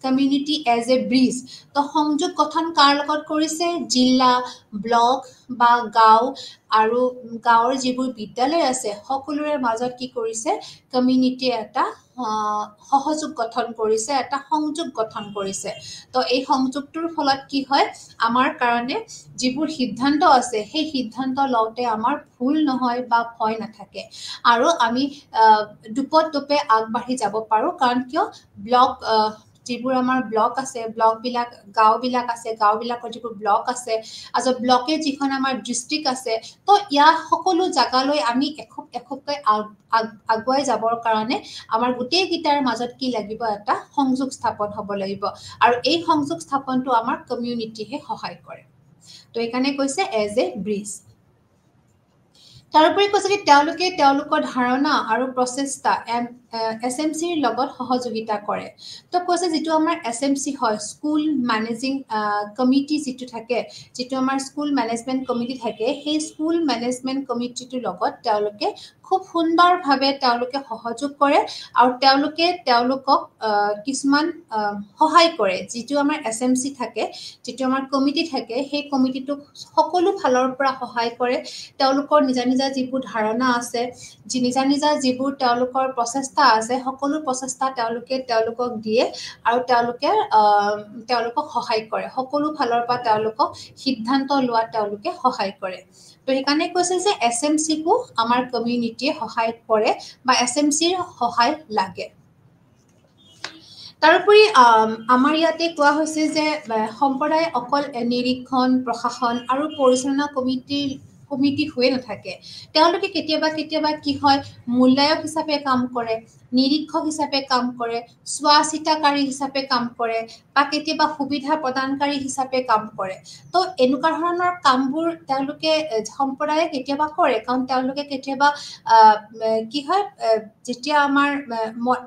কমিউনিটি এজ এ ব্ৰিজ। তো সংযোগ গঠন কাৰ লগত কৰিছে, জিলা, ব্লক বা গাঁও আৰু গাঁৱৰ যিবোৰ বিদ্যালয় আছে সকলোৰে মাজত কি কৰিছে, কমিউনিটিয়ে এটা সহযোগ গঠন কৰিছে, এটা সংযোগ গঠন কৰিছে। তো এই সংযোগটোৰ ফলত কি হয়, আমাৰ কাৰণে যিবোৰ সিদ্ধান্ত আছে সেই সিদ্ধান্ত লওঁতে আমাৰ ভুল নহয় বা ভয় নাথাকে আৰু আমি দুপে আগবাঢ়ি যাব পাৰোঁ। কাৰণ কিয়, ব্লক যিবোৰ আমাৰ ব্লক আছে ব্লকবিলাক গাঁওবিলাক আছে গাঁওবিলাকৰ যিবোৰ ব্লক আছে আজ ব্লকে যিখন আমাৰ ডিষ্ট্ৰিক্ট আছে তো ইয়াৰ সকলো জাগালৈ আমি এখোপকৈ আগুৱাই যাবৰ কাৰণে আমাৰ গোটেইকেইটাৰ মাজত কি লাগিব এটা সংযোগ স্থাপন হ'ব লাগিব আৰু এই সংযোগ স্থাপনটো আমাৰ কমিউনিটিহে সহায় কৰে তো এইকাৰণে কৈছে এজ এ ব্ৰিজ তাৰোপৰি কৈছে কি তেওঁলোকে তেওঁলোকৰ ধাৰণা আৰু প্ৰচেষ্টা SMCৰ লগত সহযোগিতা কৰে তো কৈছে যিটো আমাৰ SMC হয় স্কুল মেনেজিং কমিটি যিটো থাকে যিটো আমাৰ স্কুল মেনেজমেণ্ট কমিটি থাকে সেই স্কুল মেনেজমেণ্ট কমিটিটোৰ লগত তেওঁলোকে খুব সুন্দৰভাৱে তেওঁলোকে সহযোগ কৰে আৰু তেওঁলোকে তেওঁলোকক কিছুমান সহায় কৰে যিটো আমাৰ SMC থাকে যিটো আমাৰ কমিটি থাকে সেই কমিটিটোক সকলো ফালৰ পৰা সহায় কৰে তেওঁলোকৰ নিজা নিজা যিবোৰ ধাৰণা আছে নিজা নিজা যিবোৰ তেওঁলোকৰ প্ৰচেষ্টা আছে সকলো প্ৰচেষ্টা তেওঁলোকে তেওঁলোকক দিয়ে আৰু তেওঁলোকে তেওঁলোকক সহায় কৰে সকলো ফালৰ পৰা তেওঁলোকক সিদ্ধান্ত লোৱা তেওঁলোকে সহায় কৰে তো সেইকাৰণে কৈছে যে SMCকো আমাৰ কমিউনিটিয়ে সহায় কৰে বা SMCৰ সহায় লাগে তাৰোপৰি আমাৰ ইয়াতে কোৱা হৈছে যে সম্প্ৰদায় অকল নিৰীক্ষণ প্ৰশাসন আৰু পৰিচালনা কমিটি হৈ নাথাকে তেওঁলোকে কেতিয়াবা কেতিয়াবা কি হয় মূল্যায়ক হিচাপে কাম কৰে নিৰীক্ষক হিচাপে কাম কৰে চোৱা চিতাকাৰী হিচাপে কাম কৰে বা কেতিয়াবা সুবিধা প্ৰদানকাৰী হিচাপে কাম কৰে তো এনেকুৱা ধৰণৰ কামবোৰ তেওঁলোকে সম্প্ৰদায়ে কেতিয়াবা কৰে কাৰণ তেওঁলোকে কেতিয়াবা কি হয় যেতিয়া আমাৰ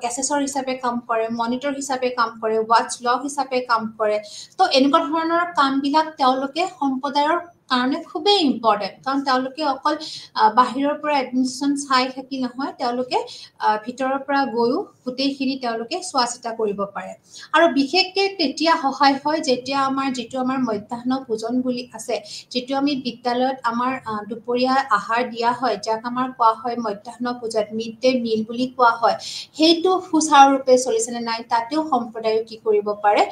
এছেছৰ হিচাপে কাম কৰে মনিটৰ হিচাপে কাম কৰে ৱাটচ লগ হিচাপে কাম কৰে তো এনেকুৱা ধৰণৰ কামবিলাক তেওঁলোকে সম্প্ৰদায়ৰ কাৰণে খুবেই ইম্পৰ্টেণ্ট কাৰণ তেওঁলোকে অকল বাহিৰৰ পৰা এডমিনিষ্ট্ৰেশ্যন চাই থাকি নহয় তেওঁলোকে ভিতৰৰ পৰা গৈও গোটেইখিনি তেওঁলোকে চোৱা চিতা কৰিব পাৰে আৰু বিশেষকৈ তেতিয়া সহায় হয় যেতিয়া আমাৰ যিটো আমাৰ মধ্যাহ্ন ভোজন বুলি আছে যিটো আমি বিদ্যালয়ত আমাৰ দুপৰীয়া আহাৰ দিয়া হয় যাক আমাৰ কোৱা হয় মধ্যাহ্ন ভোজন মিড ডে মিল বুলি কোৱা হয় সেইটো সুচাৰুৰূপে চলিছেনে নাই তাতেও সম্প্ৰদায়ে কি কৰিব পাৰে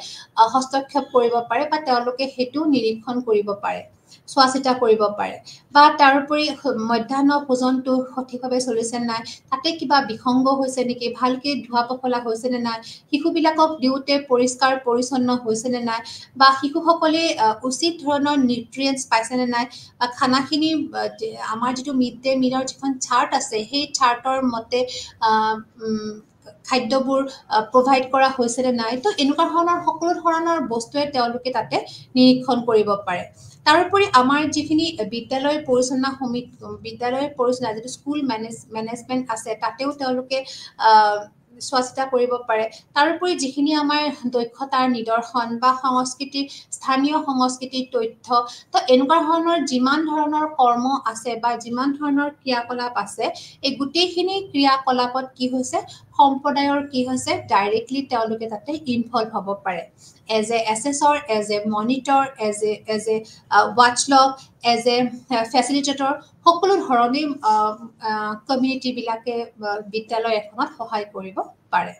হস্তক্ষেপ কৰিব পাৰে বা তেওঁলোকে সেইটো নিৰীক্ষণ কৰিব পাৰে চোৱা চিতা কৰিব পাৰে বা তাৰোপৰি মধ্যাহ্ন ভোজনটো সঠিকভাৱে চলিছে নাই তাতে কিবা বিসংগ হৈছে নেকি ভালকৈ ধোৱা পখলা হৈছে নে নাই শিশুবিলাকক দিওঁতে পৰিষ্কাৰ পৰিচ্ছন্ন হৈছে নে নাই বা শিশুসকলে উচিত ধৰণৰ নিউট্ৰিয়েণ্টছ পাইছে নে নাই বা খানাখিনি আমাৰ যিটো মিড ডে মিলৰ যিখন চাৰ্ট আছে সেই চাৰ্টৰ মতে খাদ্যবোৰ প্ৰভাইড কৰা হৈছে নে নাই তো এনেকুৱা ধৰণৰ সকলো ধৰণৰ বস্তুৱে তেওঁলোকে তাতে নিৰীক্ষণ কৰিব পাৰে তাৰোপৰি আমাৰ যিখিনি বিদ্যালয় পৰিচালনা যিটো স্কুল মেনেজমেণ্ট আছে তাতেও তেওঁলোকে চোৱা চিতা কৰিব পাৰে তাৰোপৰি যিখিনি আমাৰ দক্ষতাৰ নিদৰ্শন বা স্থানীয় সংস্কৃতিৰ তথ্য তো এনেকুৱা ধৰণৰ যিমান ধৰণৰ কৰ্ম আছে বা যিমান ধৰণৰ ক্ৰিয়াকলাপ আছে এই গোটেইখিনি ক্ৰিয়াকলাপত কি হৈছে সম্প্ৰদায়ৰ কি হৈছে ডাইৰেক্টলি তেওঁলোকে তাতে ইনভলভ হ'ব পাৰে as an assessor as a monitor as a ৱাটচলগ এজ এ ফেচিলিটেটৰ সকলো ধৰণেই কমিউনিটিবিলাকে বিদ্যালয় এখনত সহায় কৰিব পাৰে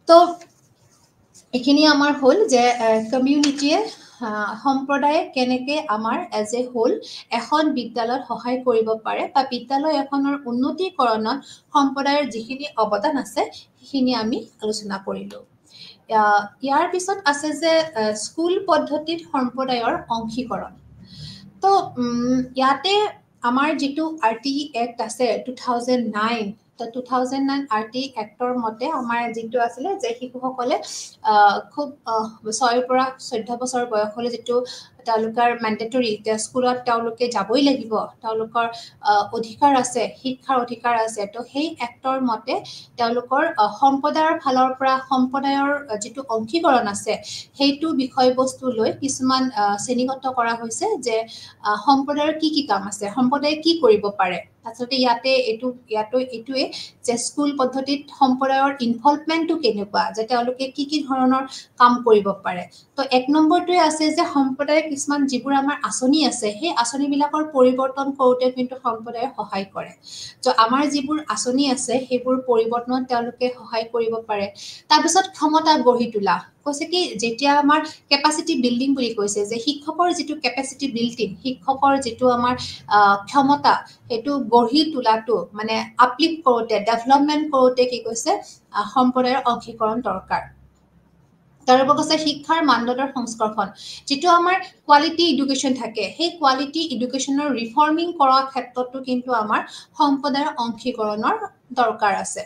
তো এইখিনি আমাৰ হ'ল যে কমিউনিটিয়ে সম্প্ৰদায়ে কেনেকৈ আমাৰ এজ এ হোল এখন বিদ্যালয়ত সহায় কৰিব পাৰে বা বিদ্যালয় এখনৰ উন্নতিকৰণত সম্প্ৰদায়ৰ যিখিনি অৱদান আছে সেইখিনি আমি আলোচনা কৰিলোঁ ইয়াৰ পিছত আছে যে স্কুল পদ্ধতিত সম্প্ৰদায়ৰ অংশীকৰণ তো ইয়াতে আমাৰ যিটো RTE এক্ট আছে 2009 তো 2009 RTE এক্টৰ মতে আমাৰ যিটো আছিলে যে শিশুসকলে খুব 6 পৰা 14 বছৰ বয়সলৈ যিটো তেওঁলোকৰ মেণ্ডেটৰী স্কুলত তেওঁলোকে যাবই লাগিব তেওঁলোকৰ অধিকাৰ আছে শিক্ষাৰ অধিকাৰ আছে তো সেই এক্টৰ মতে তেওঁলোকৰ সম্প্ৰদায়ৰ ফালৰ পৰা সম্প্ৰদায়ৰ যিটো অংশীকৰণ আছে সেইটো বিষয়বস্তু লৈ কিছুমান শ্ৰেণীগত কৰা হৈছে যে সম্প্ৰদায়ৰ কি কাম আছে সম্প্ৰদায়ে কি কৰিব পাৰে আচলতে এইটোৱে যে স্কুল পদ্ধতিত সম্প্ৰদায়ৰ ইনভলভমেণ্টটো কেনেকুৱা যে তেওঁলোকে কি ধৰণৰ কাম কৰিব পাৰে তো এক নম্বৰটোৱে আছে যে সম্প্ৰদায়ে কিছুমান যিবোৰ আমাৰ আঁচনি আছে সেই আঁচনিবিলাকৰ পৰিৱৰ্তন কৰোঁতে কিন্তু সম্প্ৰদায়ে সহায় কৰে তো আমাৰ যিবোৰ আঁচনি আছে সেইবোৰ পৰিৱৰ্তনত তেওঁলোকে সহায় কৰিব পাৰে তাৰপিছত ক্ষমতা গঢ়ি তোলা কৈছে কি যেতিয়া আমাৰ কেপাচিটি বিল্ডিং বুলি কৈছে যে শিক্ষকৰ যিটো কেপাচিটি বিল্ডিং শিক্ষকৰ যিটো আমাৰ ক্ষমতা সেইটো গঢ়ি তোলাটো মানে আপলিফ্ট কৰোঁতে ডেভেলপমেণ্ট কৰোঁতে কি কৈছে সম্প্ৰদায়ৰ অংশীকৰণ দৰকাৰ তাৰপৰ কৈছে শিক্ষাৰ মানদণ্ডৰ সংস্কৰণ যেটো আমাৰ কোৱালিটি এডুকেশ্যন থাকে সেই কোৱালিটি এডুকেশ্যনৰ ৰিফৰ্মিং কৰাৰ ক্ষেত্ৰতো কিন্তু আমাৰ সম্পদায়ৰ অংশীকৰণৰ দৰকাৰ আছে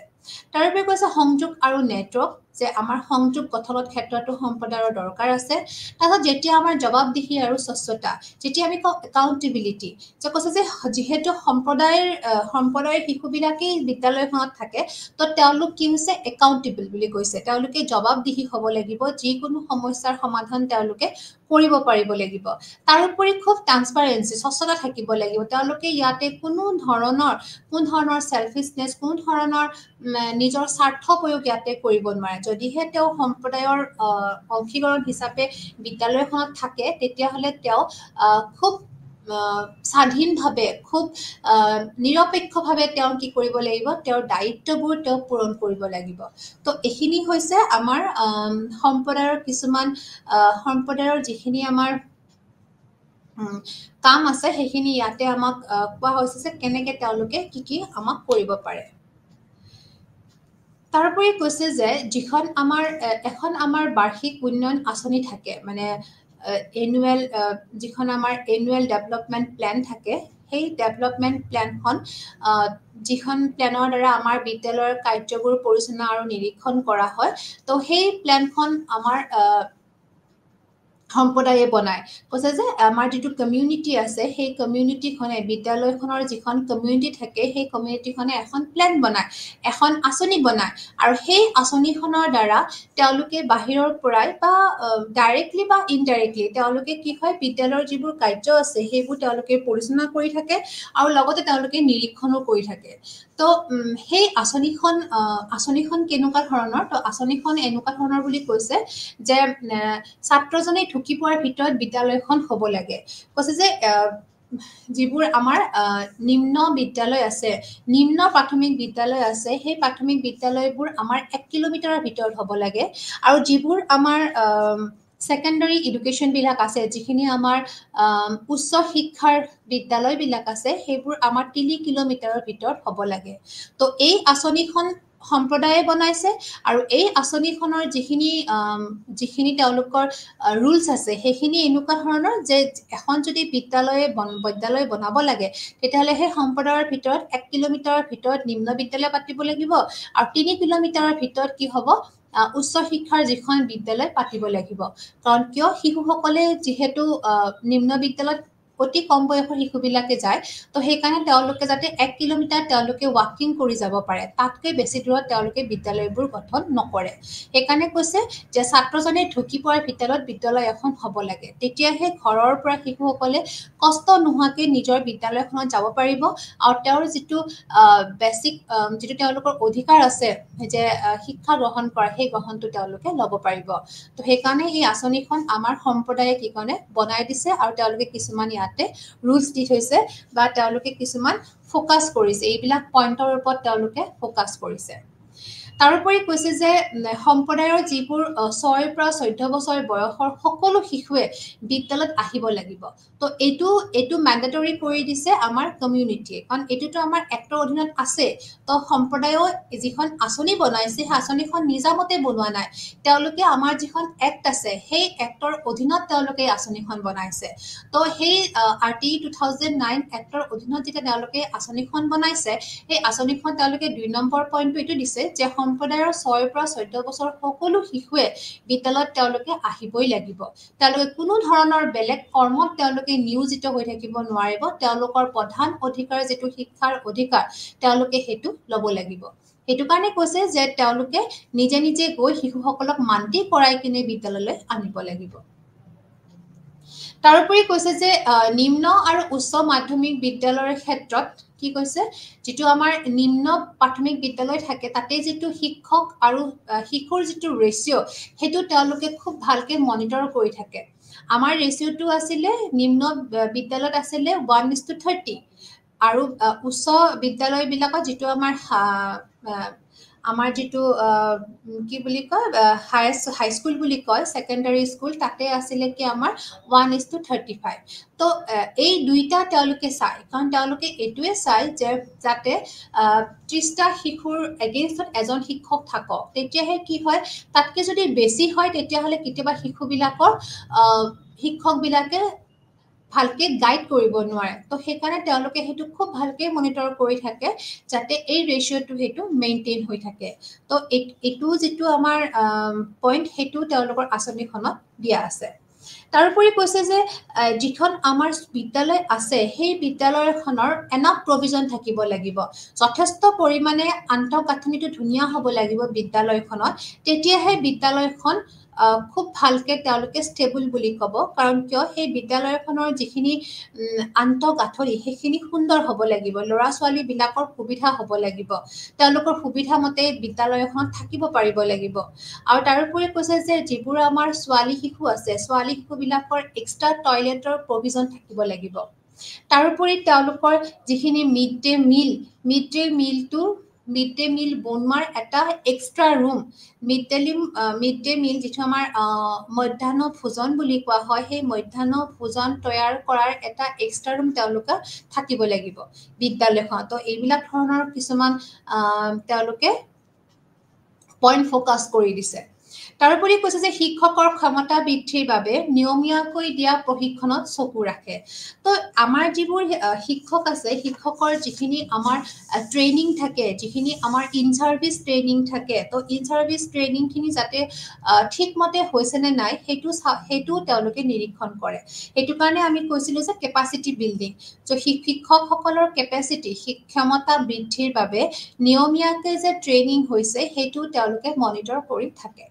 তাৰপৰে কৈছে সংযোগ আৰু নেটৱৰ্ক যে আমাৰ সংযোগ গঠনৰ ক্ষেত্ৰতো সম্পদায়ৰ দৰকাৰ আছে তাৰপৰ যেতিয়া আমাৰ জবাবদিহি আৰু স্বচ্ছতা যেতিয়া আমি কওঁ একাউন্টেবিলিটি যে কৈছে যে যেহেতু সম্পদায়ৰ শিশুবিলাকেই বিদ্যালয়খনত থাকে তো তেওঁলোক কি হৈছে একাউন্টেবল বুলি কৈছে তেওঁলোকে জবাবদিহি হ'ব লাগিব যিকোনো সমস্যাৰ সমাধান তেওঁলোকে কৰিব পাৰিব লাগিব তাৰোপৰি খুব ট্ৰান্সপাৰেন্সি স্বচ্ছতা থাকিব লাগিব তেওঁলোকে ইয়াতে কোনো ধৰণৰ সেলফিশনেস কোনো ধৰণৰ নিজৰ স্বাৰ্থ প্ৰয়োগ ইয়াতে কৰিব নোৱাৰে যদিহে তেওঁ সম্প্ৰদায়ৰ অংশীকৰণ হিচাপে বিদ্যালয়খনত থাকে তেতিয়াহলে তেওঁ খুব স্বাধীনভাৱে খুব নিৰপেক্ষভাৱে তেওঁ কি কৰিব লাগিব তেওঁৰ দায়িত্ববোৰ তেওঁ পূৰণ কৰিব লাগিব তো এখিনি হৈছে আমাৰ সম্প্ৰদায়ৰ কিছুমান সম্প্ৰদায়ৰ যিখিনি আমাৰ কাম আছে সেইখিনি ইয়াতে আমাক কোৱা হৈছে যে কেনেকৈ তেওঁলোকে কি আমাক কৰিব পাৰে তাৰোপৰি কৈছে যে এখন আমাৰ বাৰ্ষিক উন্নয়ন আঁচনি থাকে মানে এনুৱেল যিখন আমাৰ এনুৱেল ডেভেলপমেণ্ট প্লেন থাকে সেই ডেভেলপমেণ্ট প্লেনখন যিখন প্লেনৰ দ্বাৰা আমাৰ বিদ্যালয়ৰ কাৰ্যবোৰ পৰিচালনা আৰু নিৰীক্ষণ কৰা হয় তো সেই প্লেনখন আমাৰ সম্প্ৰদায়ে বনায় কৈছে যে আমাৰ যেটো কমিউনিটি আছে সেই কমিউনিটিখনে বিদ্যালয়খনৰ যিখন কমিউনিটি থাকে সেই কমিউনিটিখনে এখন প্লেন বনায় এখন আঁচনি বনায় আৰু সেই আঁচনিখনৰ দ্বাৰা তেওঁলোকে বাহিৰৰ পৰাই বা ডাইৰেক্টলি বা ইনডাইৰেক্টলি তেওঁলোকে কি হয় বিদ্যালয়ৰ যিবোৰ কাৰ্য আছে সেইবোৰ তেওঁলোকে পৰিচালনা কৰি থাকে আৰু লগতে তেওঁলোকে নিৰীক্ষণো কৰি থাকে তো সেই আঁচনিখন কেনেকুৱা ধৰণৰ তো আঁচনিখন এনেকুৱা ধৰণৰ বুলি কৈছে যে ছাত্ৰজনে ঢুকি পোৱাৰ ভিতৰত বিদ্যালয়খন হ'ব লাগে কৈছে যে যিবোৰ আমাৰ নিম্ন বিদ্যালয় আছে নিম্ন প্ৰাথমিক বিদ্যালয় আছে সেই প্ৰাথমিক বিদ্যালয়বোৰ আমাৰ 1 কিলোমিটাৰৰ ভিতৰত হ'ব লাগে আৰু যিবোৰ আমাৰ সেকেন্ডাৰী এডুকেশ্যন বিলাক আছে যিখিনি আমাৰ উচ্চ শিক্ষাৰ বিদ্যালয় বিলাক আছে সেইবোৰ আমাৰ 3 কিলোমিটাৰৰ ভিতৰত হ'ব লাগে তো এই আঁচনিখন সম্প্ৰদায়ে বনাইছে আৰু এই আঁচনিখনৰ যিখিনি তেওঁলোকৰ ৰুলছ আছে সেইখিনি এনেকুৱা ধৰণৰ যে এখন যদি বিদ্যালয় বনাব লাগে তেতিয়াহ'লে সেই সম্প্ৰদায়ৰ ভিতৰত 1 কিলোমিটাৰৰ ভিতৰত নিম্ন বিদ্যালয় পাতিব লাগিব আৰু 3 কিলোমিটাৰৰ ভিতৰত কি হ'ব উচ্চ শিক্ষাৰ যিখন বিদ্যালয় পাতিব লাগিব কাৰণ কিয় শিশুসকলে যিহেতু নিম্ন বিদ্যালয়ত অতি কম বয়সৰ শিশুবিলাকে যায় তো সেইকাৰণে তেওঁলোকে যাতে 1 কিলোমিটাৰ তেওঁলোকে ৱাকিং কৰি যাব পাৰে তাতকৈ বেছি দূৰত তেওঁলোকে বিদ্যালয়বোৰ গঠন নকৰে সেইকাৰণে কৈছে যে ছাত্ৰজনে ঢুকি পোৱাৰ ভিতৰত বিদ্যালয় এখন হ'ব লাগে তেতিয়াহে ঘৰৰ পৰা শিশুসকলে কষ্ট নোহোৱাকৈ নিজৰ বিদ্যালয়খনত যাব পাৰিব আৰু তেওঁৰ যিটো বেসিক যিটো তেওঁলোকৰ অধিকাৰ আছে যে শিক্ষা গ্ৰহণ কৰা সেই গ্ৰহণটো তেওঁলোকে ল'ব পাৰিব তো সেইকাৰণে এই আঁচনিখন আমাৰ সম্প্ৰদায়ে কি কাৰণে বনাই দিছে আৰু তেওঁলোকে কিছুমান ইয়াতে ৰুলছ দি থৈছে বা তেওঁলোকে কিছুমান ফোকাস কৰিছে এইবিলাক পইণ্টৰ ওপৰত তেওঁলোকে ফোকাস কৰিছে তাৰোপৰি কৈছে যে সম্প্ৰদায়ৰ যিবোৰ 6 পৰা 14 বছৰ বয়সৰ সকলো শিশুৱে বিদ্যালয়ত আহিব লাগিব তো এইটো ম্যান্ডেটৰি কৰি দিছে আমাৰ কমিউনিটিয়ে কাৰণ এইটোতো আমাৰ এক্টৰ অধীনত আছে তো সম্প্ৰদায়ৰ যিখন আঁচনি বনাইছে সেই আঁচনিখন নিজামতে বনোৱা নাই তেওঁলোকে আমাৰ যিখন এক্ট আছে সেই এক্টৰ অধীনত তেওঁলোকে আঁচনিখন বনাইছে তো সেই RT 2009 এক্টৰ অধীনত যেতিয়া তেওঁলোকে আঁচনিখন বনাইছে সেই আঁচনিখন তেওঁলোকে 2 নম্বৰ পইণ্টটো এইটো দিছে যে সম্প্ৰদায়ৰ 6 পৰা 14 বছৰ সকলো শিশুৱে বিদ্যালয়ত তেওঁলোকে আহিবই লাগিব তেওঁলোকে কোনো ধৰণৰ বেলেগ কৰ্মত তেওঁলোকে নিয়োজিত হৈ থাকিব নোৱাৰিব তেওঁলোকৰ প্ৰধান অধিকাৰ যেটো শিক্ষাৰ অধিকাৰ তেওঁলোকে হেতু ল'ব লাগিব হেতু কাৰণে কৈছে যে তেওঁলোকে নিজে নিজে গৈ শিশুসকলক মান্তি কৰাই কিনে বিদ্যালয়লৈ আনিব লাগিব তাৰোপৰি কৈছে যে নিম্ন আৰু উচ্চ মাধ্যমিক বিদ্যালয়ৰ ক্ষেত্ৰত কি কৈছে যেটো আমাৰ নিম্ন প্ৰাথমিক বিদ্যালয় থাকে তাতে যেটো শিক্ষক আৰু শিশুৰ যেটো ৰেশিও হেতু তেওঁলোকে খুব ভালকে মনিটৰ কৰি থাকে আমাৰ ৰেশিওটো আছিলে নিম্ন বিদ্যালয়ত আছিলে 1:30 আৰু উচ্চ বিদ্যালয় বিলাকত যেটো আমাৰ আমাৰ যেটো কি বুলি কয় হাই স্কুল বুলি কয় সেকেন্ডাৰী স্কুল তাতে আছিলে কি আমাৰ 1:35 তো এই দুইটা তেওঁলোকে চাই কাৰণ তেওঁলোকে এটোৱে চাই যে যাতে 30টা শিশুৰ এগেইনষ্টত এজন শিক্ষক থাকক তেতিয়াহে কি হয় তাতকে যদি বেছি হয় তেতিয়াহলে কেতিয়াবা শিশুবিলাকৰ শিক্ষক বিলাকে ভালকে গাইড কৰিব নোৱাৰে তো সেইকাৰণে তেওঁলোকে হেতু খুব ভালকে মনিটৰ কৰি থাকে যাতে এই ৰেশিওটো হেতু মেইনটেইন হৈ থাকে তো এটো যেটো আমাৰ পইণ্ট হেতু তেওঁলোকৰ আঁচনিখনত দিয়া আছে তাৰোপৰি কৈছে যে যিখন আমাৰ বিদ্যালয় আছে সেই বিদ্যালয়খনৰ এনাফ প্ৰভিজন থাকিব লাগিব যথেষ্ট পৰিমাণে আন্তঃগাঁথনিটো ধুনীয়া হ'ব লাগিব বিদ্যালয়খনত তেতিয়াহে বিদ্যালয়খন খুব ভালকে তেওঁলোকে ষ্টেবল বুলি ক'ব কাৰণ কিয় সেই বিদ্যালয়খনৰ যিখিনি আন্তঃগাঁথনি সেইখিনি সুন্দৰ হ'ব লাগিব ল'ৰা ছোৱালী বিলাকৰ সুবিধা হ'ব লাগিব তেওঁলোকৰ সুবিধা মতে বিদ্যালয়খনত থাকিব পাৰিব লাগিব আৰু তাৰোপৰি কৈছে যে যিবোৰ আমাৰ ছোৱালী শিশু আছে ছোৱালী শিশুবিলাকৰ এক্সট্ৰা টয়লেটৰ প্ৰভিজন থাকিব লাগিব তাৰোপৰি তেওঁলোকৰ যিখিনি মিড ডে মিল বনোৱাৰ এটা extra room mid day meal যিটো আমাৰ মধ্যাহ্ন ভোজন বুলি কোৱা হয় সেই মধ্যাহ্ন ভোজন তৈয়াৰ কৰাৰ এটা এক্সট্ৰা ৰুম তেওঁলোকে থাকিব লাগিব বিদ্যালয়খনত তো এইবিলাক ধৰণৰ কিছুমান তেওঁলোকে পইণ্ট ফোকাস কৰি দিছে তাৰোপৰি কৈছে যে শিক্ষকৰ ক্ষমতা বৃদ্ধিৰ বাবে নিয়মীয়াকৈ দিয়া প্ৰশিক্ষণত চকু ৰাখে তো আমাৰ যিবোৰ শিক্ষক আছে শিক্ষকৰ যিখিনি আমাৰ ট্ৰেইনিং থাকে যিখিনি আমাৰ ইন সাৰ্ভিস ট্ৰেইনিং থাকে তো ইন সাৰ্ভিস ট্ৰেইনিংখিনি যাতে ঠিকমতে হৈছে নে নাই হেতু তেওঁলোকে নিৰীক্ষণ কৰে হেতু কাৰণে আমি কৈছিলো যে কেপাসিটি বিল্ডিং তো শিক্ষকসকলৰ কেপাসিটি ক্ষমতা বৃদ্ধিৰ বাবে নিয়মীয়াকৈ যে ট্ৰেইনিং হৈছে হেতু তেওঁলোকে মনিটৰ কৰি থাকে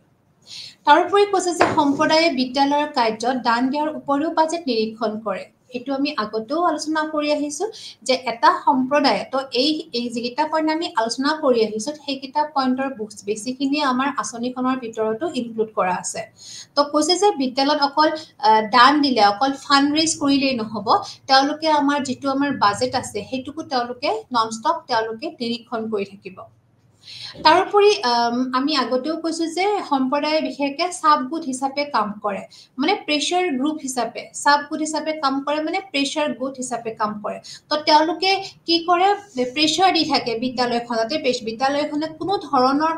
তাৰোপৰি কৈছে যে সম্প্ৰদায়ে বিদ্যালয়ৰ কাৰ্যত দান দিয়াৰ উপৰিও বাজেট নিৰীক্ষণ কৰে এটো আমি আগতেও আলোচনা কৰি আহিছো যে এটা সম্প্ৰদায় তো এই যিকিটা পইণ্ট আমি আলোচনা কৰি আহিছো সেইকিটা পইণ্টৰ বেছিখিনি আমাৰ আঁচনিখনৰ ভিতৰতো ইনক্লুড কৰা আছে তো কৈছে যে বিদ্যালয়ত অকল দান দিলে অকল ফান্ড ৰেইজ কৰিলেই নহব তেওঁলোকে আমাৰ যিটো আমাৰ বাজেট আছে হেতুকো তেওঁলোকে নন ষ্টপ তেওঁলোকে নিৰীক্ষণ কৰি থাকিব তাৰোপৰি আমি আগতেও কৈছো যে সম্প্ৰদায় বিশেষকে সাব গোট হিচাপে কাম কৰে মানে প্ৰেছাৰ গ্ৰুপ হিচাপে সাব গোট হিচাপে কাম কৰে মানে প্ৰেছাৰ গোট হিচাপে কাম কৰে তো তেওঁলোকে কি কৰে প্ৰেছাৰ দি থাকে বিদ্যালয়খনতে বিদ্যালয়খনে কোনো ধৰণৰ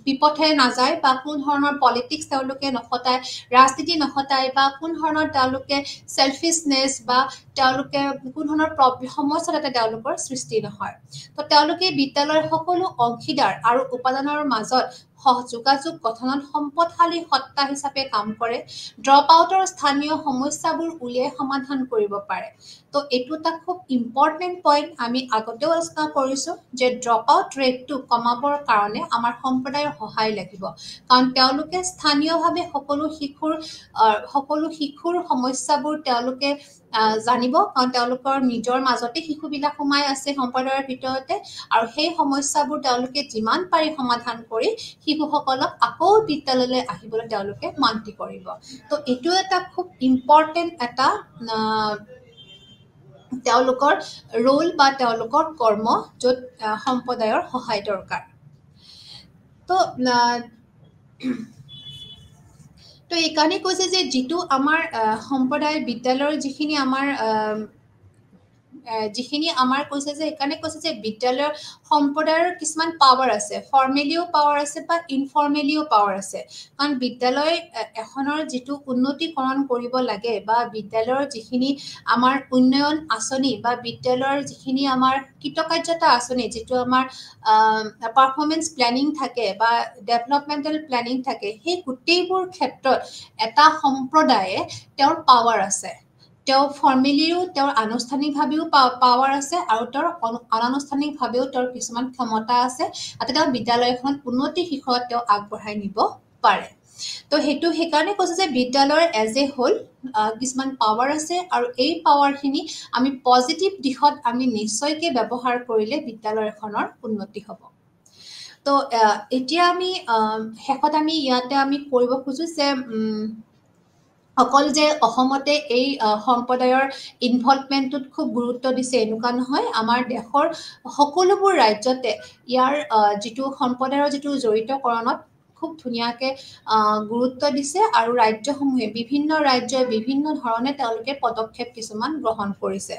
বিপথে নাযায় বা কোন ধৰণৰ পলিটিক্স তেওঁলোকে নখটায় ৰাজনীতি নখটায় বা কোন ধৰণৰ তেওঁলোকে সেলফিশনেস বা তেওঁলোকে কোন ধৰণৰ সমস্যা যাতে তেওঁলোকৰ সৃষ্টি নহয় তো তেওঁলোকে বিদ্যালয়ৰ সকলো অংশীদাৰ আৰু উপাদানৰ মাজত যোগাযোগ গঠনত সম্পদশালী সত্তা হিচাপে কাম কৰে ড্ৰপ আউটৰ স্থানীয় সমস্যাবোৰ উলিয়াই সমাধান কৰিব পাৰে তো এটো এটা খুব ইম্পৰ্টেন্ট পইণ্ট আমি আগতেও আলোচনা কৰিছো যে ড্ৰপ আউট ৰেটটো কমাবৰ কাৰণে আমাৰ সম্প্ৰদায়ৰ সহায় লাগিব কাৰণ তেওঁলোকে স্থানীয়ভাৱে সকলো শিশুৰ সমস্যাবোৰ তেওঁলোকে জানিব কাৰণ তেওঁলোকৰ নিজৰ মাজতে শিশুবিলাক সোমাই আছে সম্প্ৰদায়ৰ ভিতৰতে আৰু সেই সমস্যাবোৰ তেওঁলোকে যিমান পাৰি সমাধান কৰি শিশুসকলক আকৌ বিদ্যালয়লৈ আহিবলৈ তেওঁলোকে মান্তি কৰিব তো এটো এটা খুব ইম্পৰ্টেন্ট এটা তেওঁলোকৰ ৰোল বা তেওঁলোকৰ কৰ্ম য'ত সম্প্ৰদায়ৰ সহায় দৰকাৰ তো এইকাৰণে কৈছে যে যিটো আমাৰ সম্প্ৰদায় বিদ্যালয়ৰ যিখিনি আমাৰ কৈছে যে এখানে কৈছে যে বিদ্যালয়ৰ সম্প্ৰদায়ৰ কিছুমান পাৱাৰ আছে ফৰ্মেলিও পাৱাৰ আছে বা ইনফৰ্মেলিও পাৱাৰ আছে কাৰণ বিদ্যালয় এখনৰ যিটো উন্নতিকৰণ কৰিব লাগে বা বিদ্যালয়ৰ যিখিনি আমাৰ উন্নয়ন আঁচনি বা বিদ্যালয়ৰ যিখিনি আমাৰ কৃতকাৰ্যতা আঁচনি যিটো আমাৰ পাৰফৰ্মেন্স প্ল্যানিং থাকে বা ডেভেলপমেন্টাল প্ল্যানিং থাকে সেই গোটেইবোৰ ক্ষেত্ৰত এটা সম্প্ৰদায়ে তেওঁৰ পাৱাৰ আছে তেওঁ ফৰ্মেলিও তেওঁৰ আনুষ্ঠানিকভাৱেও পাৱাৰ আছে আৰু তেওঁৰ অনানুষ্ঠানিকভাৱেও তেওঁৰ কিছুমান ক্ষমতা আছে যাতে তেওঁ বিদ্যালয়খনত উন্নতি শিখৰত তেওঁ আগবঢ়াই নিব পাৰে তো হেতু সেইকাৰণে কৈছে যে বিদ্যালয়ৰ এজ এ হোল কিছুমান পাৱাৰ আছে আৰু এই পাৱাৰখিনি আমি পজিটিভ দিশত আমি নিশ্চয়কৈ ব্যৱহাৰ কৰিলে বিদ্যালয়খনৰ উন্নতি হ'ব তো এতিয়া আমি শেষত আমি ইয়াতে আমি কৰিব খুজো যে অকল যে অসমতে এই সম্প্ৰদায়ৰ ইনভলভমেণ্টটোত খুব গুৰুত্ব দিছে এনেকুৱা নহয় আমাৰ দেশৰ সকলোবোৰ ৰাজ্যতে ইয়াৰ যিটো সম্প্ৰদায়ৰ যিটো জড়িতকৰণত খুব ধুনীয়াকে গুৰুত্ব দিছে আৰু ৰাজ্যসমূহে বিভিন্ন ৰাজ্যই বিভিন্ন ধৰণে তেওঁলোকে পদক্ষেপ কিছুমান গ্ৰহণ কৰিছে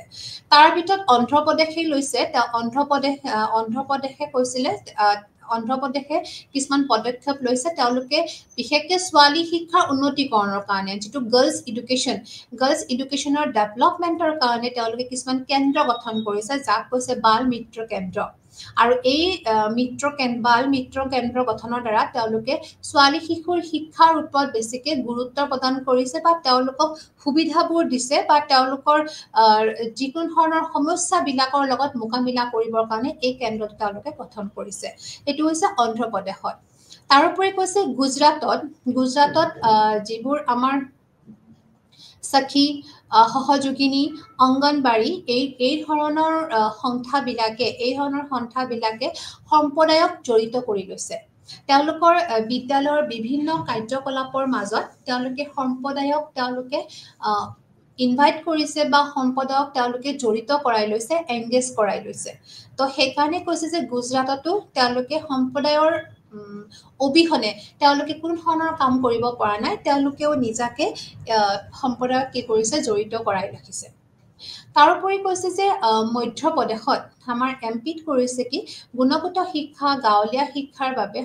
তাৰ ভিতৰত অন্ধ্ৰপ্ৰদেশে লৈছে অন্ধ্ৰপ্ৰদেশে কৈছিলে অন্ধ্ৰপ্ৰদেশে কিছুমান পদক্ষেপ লৈছে তেওঁলোকে বিশেষকৈ ছোৱালী শিক্ষাৰ উন্নতিকৰণৰ কাৰণে যিটো গাৰ্লছ এডুকেশ্যনৰ ডেভেলপমেণ্টৰ কাৰণে তেওঁলোকে কিছুমান কেন্দ্ৰ গঠন কৰিছে যাক কৈছে বাল মিত্ৰ কেন্দ্ৰ আৰু এই বাল মিত্ৰ কেন্দ্ৰ গঠনৰ দ্বাৰা তেওঁলোকে ছোৱালী শিশুৰ শিক্ষাৰ ওপৰত বেছিকে গুৰুত্ব প্ৰদান কৰিছে বা তেওঁলোকক সুবিধাবোৰ দিছে বা তেওঁলোকৰ যিকোনো ধৰণৰ সমস্যাবিলাকৰ লগত মোকাবিলা কৰিবৰ কাৰণে এই কেন্দ্ৰটো তেওঁলোকে গঠন কৰিছে এইটো হৈছে অন্ধ্ৰপ্ৰদেশত তাৰোপৰি কৈছে গুজৰাটত যিবোৰ আমাৰ সখী সহযোগিনী অংগনবাড়ী এই ধৰণৰ সংস্থাবিলাকে সম্প্ৰদায়ক জড়িত কৰি লৈছে তেওঁলোকৰ বিদ্যালয়ৰ বিভিন্ন কাৰ্যকলাপৰ মাজত তেওঁলোকে সম্প্ৰদায়ক তেওঁলোকে ইনভাইট কৰিছে বা সম্প্ৰদায়ক তেওঁলোকে জড়িত কৰাই লৈছে এংগেজ কৰাই লৈছে তো সেইকাৰণে কৈছে যে গুজৰাটতো তেওঁলোকে সম্প্ৰদায়ৰ অবিহনে তেওঁলোকে কোনো ধৰণৰ কাম কৰিব পৰা নাই তেওঁলোকেও নিজাকে সম্প্ৰদায়ক কি কৰিছে জড়িত কৰাই ৰাখিছে তাৰোপৰি কৈছে যে মধ্যপ্ৰদেশত আমাৰ এমপিত কৰিছে কি গুণগত শিক্ষা গাঁৱলীয়া শিক্ষাৰ বাবে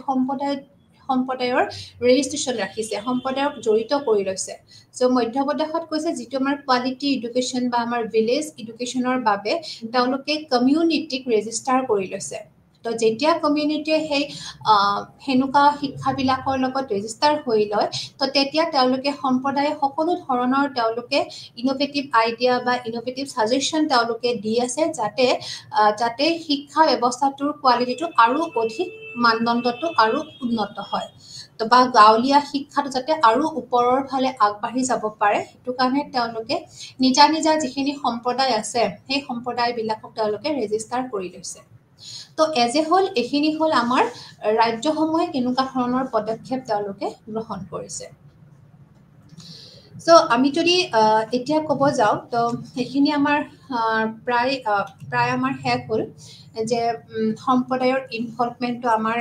সম্প্ৰদায়ৰ ৰেজিষ্ট্ৰেশ্যন ৰাখিছে সম্প্ৰদায়ক জড়িত কৰি লৈছে চ' মধ্যপ্ৰদেশত কৈছে যিটো আমাৰ কোৱালিটি এডুকেশ্যন বা আমাৰ ভিলেজ এডুকেশ্যনৰ বাবে তেওঁলোকে কমিউনিটিক ৰেজিষ্টাৰ কৰি লৈছে তো যেতিয়া কমিউনিটিয়ে সেই সেনেকুৱা শিক্ষাবিলাকৰ লগত ৰেজিষ্টাৰ হৈ লয় তো তেতিয়া তেওঁলোকে সম্প্ৰদায়ে সকলো ধৰণৰ তেওঁলোকে ইনোভেটিভ আইডিয়া বা ইনোভেটিভ ছাজেশ্যন তেওঁলোকে দি আছে যাতে শিক্ষা ব্যৱস্থাটোৰ কোৱালিটিটো আৰু অধিক মানদণ্ডটো আৰু উন্নত হয় তো বা গাঁৱলীয়া শিক্ষাটো যাতে আৰু ওপৰৰ ফালে আগবাঢ়ি যাব পাৰে সেইটো কাৰণে তেওঁলোকে নিজা যিখিনি সম্প্ৰদায় আছে সেই সম্প্ৰদায়বিলাকক তেওঁলোকে ৰেজিষ্টাৰ কৰি লৈছে তো এজ এ হোল এইখিনি হ'ল আমাৰ ৰাজ্যসমূহে কেনেকুৱা ধৰণৰ পদক্ষেপ তেওঁলোকে গ্ৰহণ কৰিছে চ' আমি যদি এতিয়া ক'ব যাওঁ তো সেইখিনি আমাৰ প্ৰায় আমাৰ শেষ হ'ল যে সম্প্ৰদায়ৰ ইনভলভমেণ্টটো আমাৰ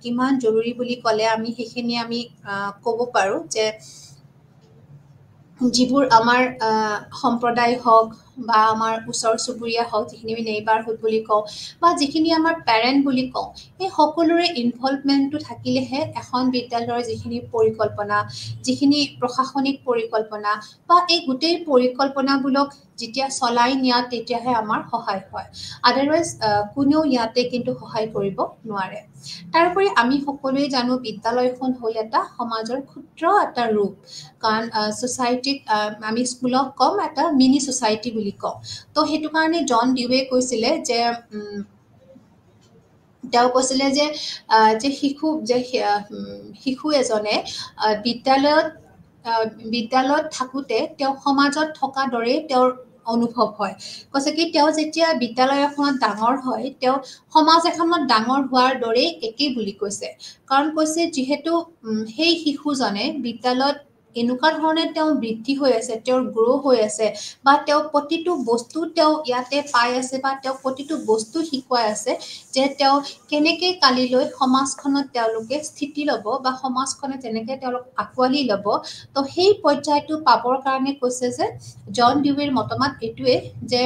কিমান জৰুৰী বুলি ক'লে আমি সেইখিনি আমি ক'ব পাৰোঁ যে যিবোৰ আমাৰ সম্প্ৰদায় হওক বা আমাৰ ওচৰ চুবুৰীয়া হওক যিখিনি আমি নেইবাৰহুড বুলি কওঁ বা যিখিনি আমাৰ পেৰেণ্ট বুলি কওঁ এই সকলোৰে ইনভলভমেণ্টটো থাকিলেহে এখন বিদ্যালয়ৰ যিখিনি পৰিকল্পনা যিখিনি প্ৰশাসনিক পৰিকল্পনা বা এই গোটেই পৰিকল্পনাবোৰক যেতিয়া চলাই নিয়াত তেতিয়াহে আমাৰ সহায় হয় আদাৰৱাইজ কোনেও ইয়াতে কিন্তু সহায় কৰিব নোৱাৰে তাৰোপৰি আমি সকলোৱে জানো বিদ্যালয়খন হ'ল এটা সমাজৰ ক্ষুদ্ৰ এটা ৰূপ কাৰণ ছ'চাইটিক আমি স্কুলক ক'ম এটা মিনি ছ'চাইটি বুলি কওঁ তো সেইটো কাৰণে জন ডিউৱে কৈছিলে যে তেওঁ কৈছিলে যে শিশু এজনে বিদ্যালয়ত থাকোঁতে তেওঁ সমাজত থকা দৰেই তেওঁৰ অনুভৱ হয় কৈছে কি তেওঁ যেতিয়া বিদ্যালয় এখনত ডাঙৰ হয় তেওঁ সমাজ এখনত ডাঙৰ হোৱাৰ দৰেই একেই বুলি কৈছে কাৰণ কৈছে যিহেতু সেই শিশুজনে বিদ্যালয়ত এনেকুৱা ধৰণে তেওঁ বৃদ্ধি হৈ আছে তেওঁৰ গ্ৰ' হৈ আছে বা তেওঁ প্ৰতিটো বস্তু তেওঁ ইয়াতে পাই আছে বা তেওঁ প্ৰতিটো বস্তু শিকুৱাই আছে যে তেওঁ কেনেকৈ কালিলৈ সমাজখনত তেওঁলোকে স্থিতি ল'ব বা সমাজখনে যেনেকৈ তেওঁলোক আঁকোৱালি ল'ব তো সেই পৰ্যায়টো পাবৰ কাৰণে কৈছে যে জন ডিউৱেৰ মতামত এইটোৱে যে